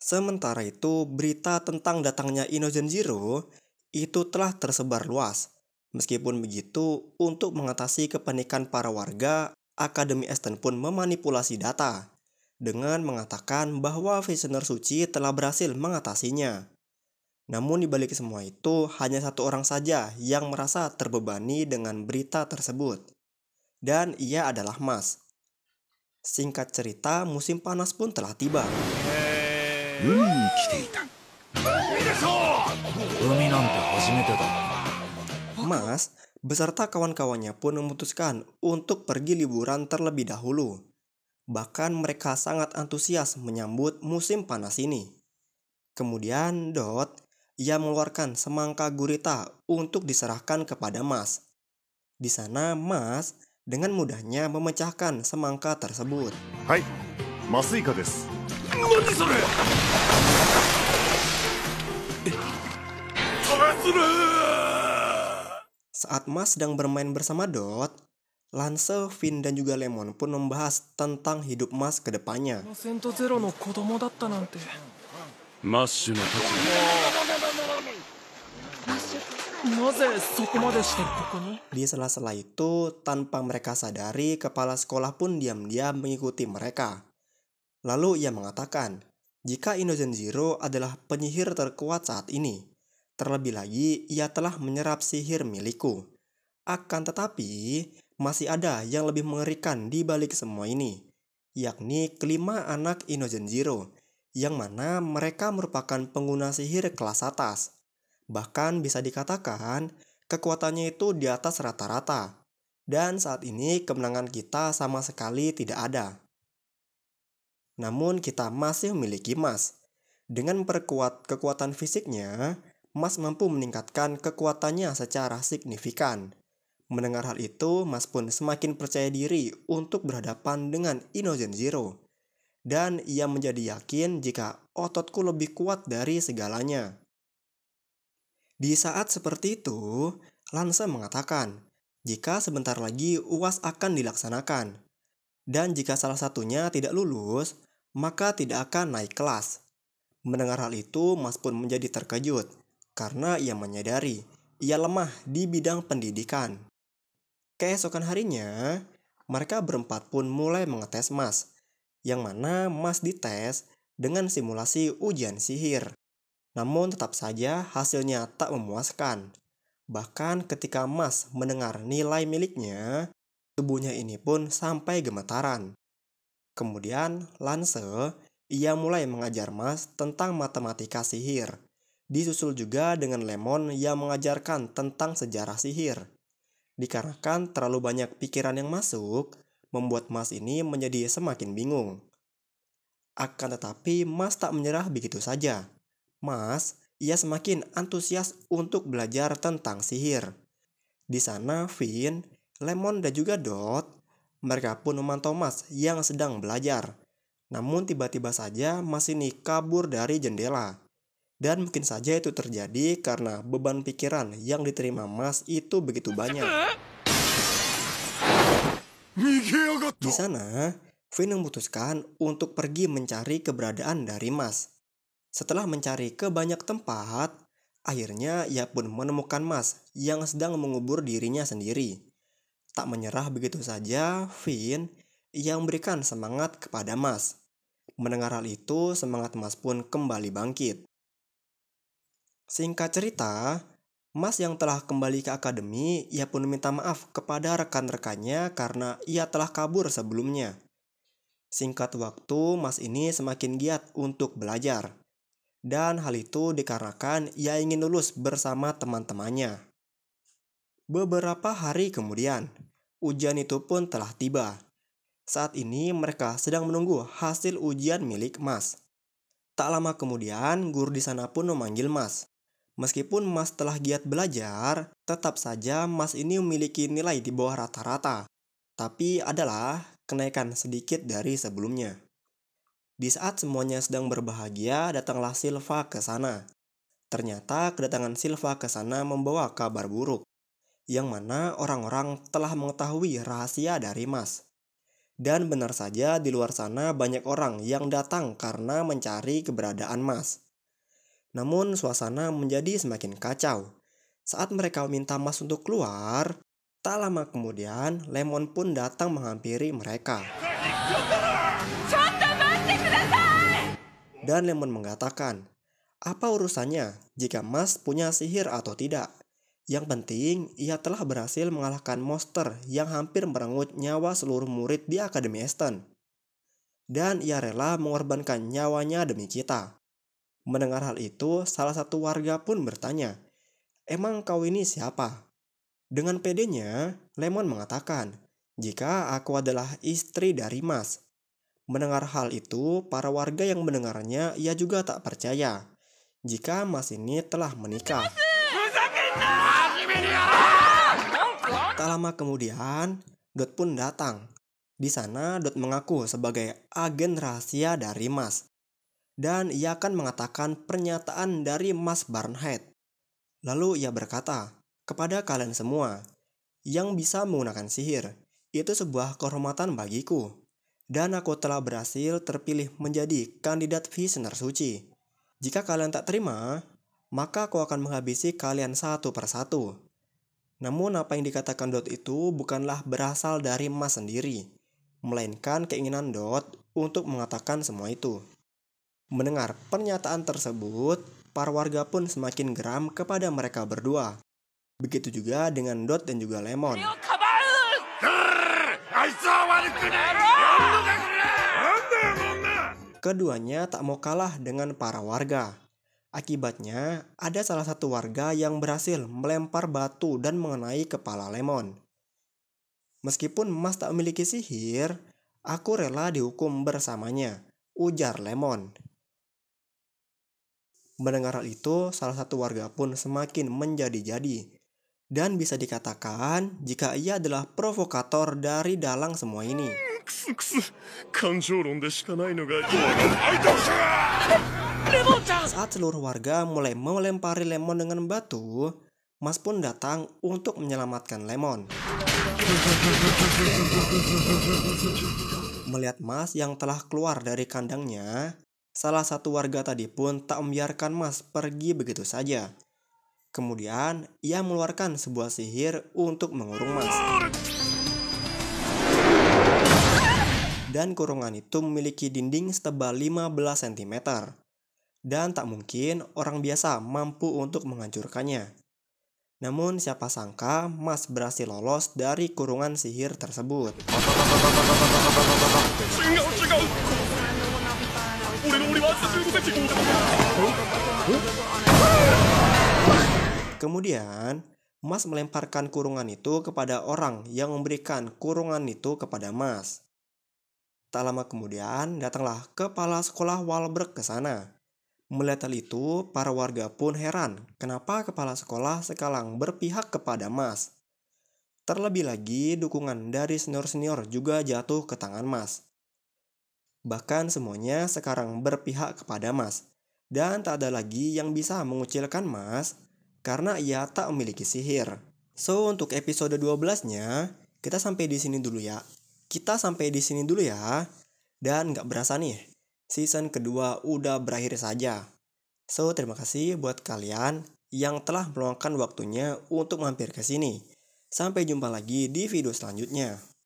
Sementara itu, berita tentang datangnya Inogen Zero itu telah tersebar luas. Meskipun begitu, untuk mengatasi kepanikan para warga, Akademi Aston pun memanipulasi data dengan mengatakan bahwa Visioner Suci telah berhasil mengatasinya. Namun di balik semua itu, hanya satu orang saja yang merasa terbebani dengan berita tersebut. Dan ia adalah Mas. Singkat cerita, musim panas pun telah tiba. Mas beserta kawan-kawannya pun memutuskan untuk pergi liburan terlebih dahulu. Bahkan mereka sangat antusias menyambut musim panas ini. Kemudian Dot, ia mengeluarkan semangka gurita untuk diserahkan kepada Mas. Di sana Mas dengan mudahnya memecahkan semangka tersebut. Hai, Masuika desu. Saat Mas sedang bermain bersama Dot, Lance, Finn dan juga Lemon pun membahas tentang hidup Mas ke depannya. Di sela-sela itu, tanpa mereka sadari, kepala sekolah pun diam-diam mengikuti mereka. Lalu ia mengatakan, jika Inogen Zero adalah penyihir terkuat saat ini. Terlebih lagi, ia telah menyerap sihir milikku. Akan tetapi, masih ada yang lebih mengerikan di balik semua ini, yakni kelima anak Inogen Zero, yang mana mereka merupakan pengguna sihir kelas atas. Bahkan bisa dikatakan, kekuatannya itu di atas rata-rata. Dan saat ini kemenangan kita sama sekali tidak ada. Namun kita masih memiliki Mas. Dengan memperkuat kekuatan fisiknya, Mas mampu meningkatkan kekuatannya secara signifikan. Mendengar hal itu, Mas pun semakin percaya diri untuk berhadapan dengan Inogen Zero. Dan ia menjadi yakin jika ototku lebih kuat dari segalanya. Di saat seperti itu, Lance mengatakan, jika sebentar lagi UAS akan dilaksanakan. Dan jika salah satunya tidak lulus, maka tidak akan naik kelas. Mendengar hal itu, Mas pun menjadi terkejut. Karena ia menyadari, ia lemah di bidang pendidikan. Keesokan harinya, mereka berempat pun mulai mengetes Mas. yang mana Mas dites dengan simulasi ujian sihir. Namun tetap saja hasilnya tak memuaskan. Bahkan ketika Mas mendengar nilai miliknya, tubuhnya ini pun sampai gemetaran. Kemudian Lance, ia mulai mengajar Mas tentang matematika sihir. Disusul juga dengan Lemon yang mengajarkan tentang sejarah sihir. Dikarenakan terlalu banyak pikiran yang masuk, membuat Mas ini menjadi semakin bingung. Akan tetapi Mas tak menyerah begitu saja. Mas, ia semakin antusias untuk belajar tentang sihir. Di sana Finn, Lemon dan juga Dot, mereka pun memantau Mas yang sedang belajar. Namun tiba-tiba saja Mas ini kabur dari jendela. Dan mungkin saja itu terjadi karena beban pikiran yang diterima Mas itu begitu banyak. Di sana, Finn memutuskan untuk pergi mencari keberadaan dari Mas. Setelah mencari ke banyak tempat, akhirnya ia pun menemukan Mas yang sedang mengubur dirinya sendiri. Tak menyerah begitu saja, Finn yang memberikan semangat kepada Mas. Mendengar hal itu, semangat Mas pun kembali bangkit. Singkat cerita, Mas yang telah kembali ke akademi, ia pun meminta maaf kepada rekan-rekannya karena ia telah kabur sebelumnya. Singkat waktu, Mas ini semakin giat untuk belajar. Dan hal itu dikarenakan ia ingin lulus bersama teman-temannya. Beberapa hari kemudian, ujian itu pun telah tiba. Saat ini mereka sedang menunggu hasil ujian milik Mas. Tak lama kemudian, guru di sana pun memanggil Mas. Meskipun Mas telah giat belajar, tetap saja Mas ini memiliki nilai di bawah rata-rata. Tapi adalah kenaikan sedikit dari sebelumnya. Di saat semuanya sedang berbahagia, datanglah Silva ke sana. Ternyata kedatangan Silva ke sana membawa kabar buruk, yang mana orang-orang telah mengetahui rahasia dari Mas. Dan benar saja di luar sana banyak orang yang datang karena mencari keberadaan Mas. Namun suasana menjadi semakin kacau. Saat mereka meminta Mas untuk keluar, tak lama kemudian Lemon pun datang menghampiri mereka. Dan Lemon mengatakan, apa urusannya jika Mas punya sihir atau tidak? Yang penting, ia telah berhasil mengalahkan monster yang hampir merenggut nyawa seluruh murid di Akademi Esten. Dan ia rela mengorbankan nyawanya demi kita. Mendengar hal itu, salah satu warga pun bertanya, emang kau ini siapa? Dengan pedenya, Lemon mengatakan, jika aku adalah istri dari Mas. Mendengar hal itu, para warga yang mendengarnya ia juga tak percaya jika Mas ini telah menikah. Tak lama kemudian, Dot pun datang. Di sana Dot mengaku sebagai agen rahasia dari Mas. Dan ia akan mengatakan pernyataan dari Mas Barnhead. Lalu ia berkata, kepada kalian semua, yang bisa menggunakan sihir, itu sebuah kehormatan bagiku. Dan aku telah berhasil terpilih menjadi kandidat visioner suci. Jika kalian tak terima, maka aku akan menghabisi kalian satu persatu. Namun apa yang dikatakan Dot itu bukanlah berasal dari Mas sendiri, melainkan keinginan Dot untuk mengatakan semua itu. Mendengar pernyataan tersebut, para warga pun semakin geram kepada mereka berdua. Begitu juga dengan Dot dan juga Lemon. Keduanya tak mau kalah dengan para warga. Akibatnya, ada salah satu warga yang berhasil melempar batu dan mengenai kepala Lemon. Meskipun Mas tak memiliki sihir, aku rela dihukum bersamanya, ujar Lemon. Mendengar hal itu, salah satu warga pun semakin menjadi-jadi. Dan bisa dikatakan jika ia adalah provokator dari dalang semua ini. Saat seluruh warga mulai melempari Lemon dengan batu, Mas pun datang untuk menyelamatkan Lemon. Melihat Mas yang telah keluar dari kandangnya, salah satu warga tadi pun tak membiarkan Mas pergi begitu saja. Kemudian, ia mengeluarkan sebuah sihir untuk mengurung Mas. Dan kurungan itu memiliki dinding setebal 15 cm. Dan tak mungkin orang biasa mampu untuk menghancurkannya. Namun siapa sangka Mas berhasil lolos dari kurungan sihir tersebut. Kemudian, Mas melemparkan kurungan itu kepada orang yang memberikan kurungan itu kepada Mas. Tak lama kemudian, datanglah kepala sekolah Walberg ke sana. Melihat hal itu, para warga pun heran kenapa kepala sekolah sekarang berpihak kepada Mas. Terlebih lagi, dukungan dari senior-senior juga jatuh ke tangan Mas. Bahkan semuanya sekarang berpihak kepada Mas. Dan tak ada lagi yang bisa mengucilkan Mas karena ia tak memiliki sihir. So, untuk episode 12-nya, kita sampai di sini dulu ya. Dan gak berasa nih, season kedua udah berakhir saja. So, terima kasih buat kalian yang telah meluangkan waktunya untuk mampir ke sini. Sampai jumpa lagi di video selanjutnya.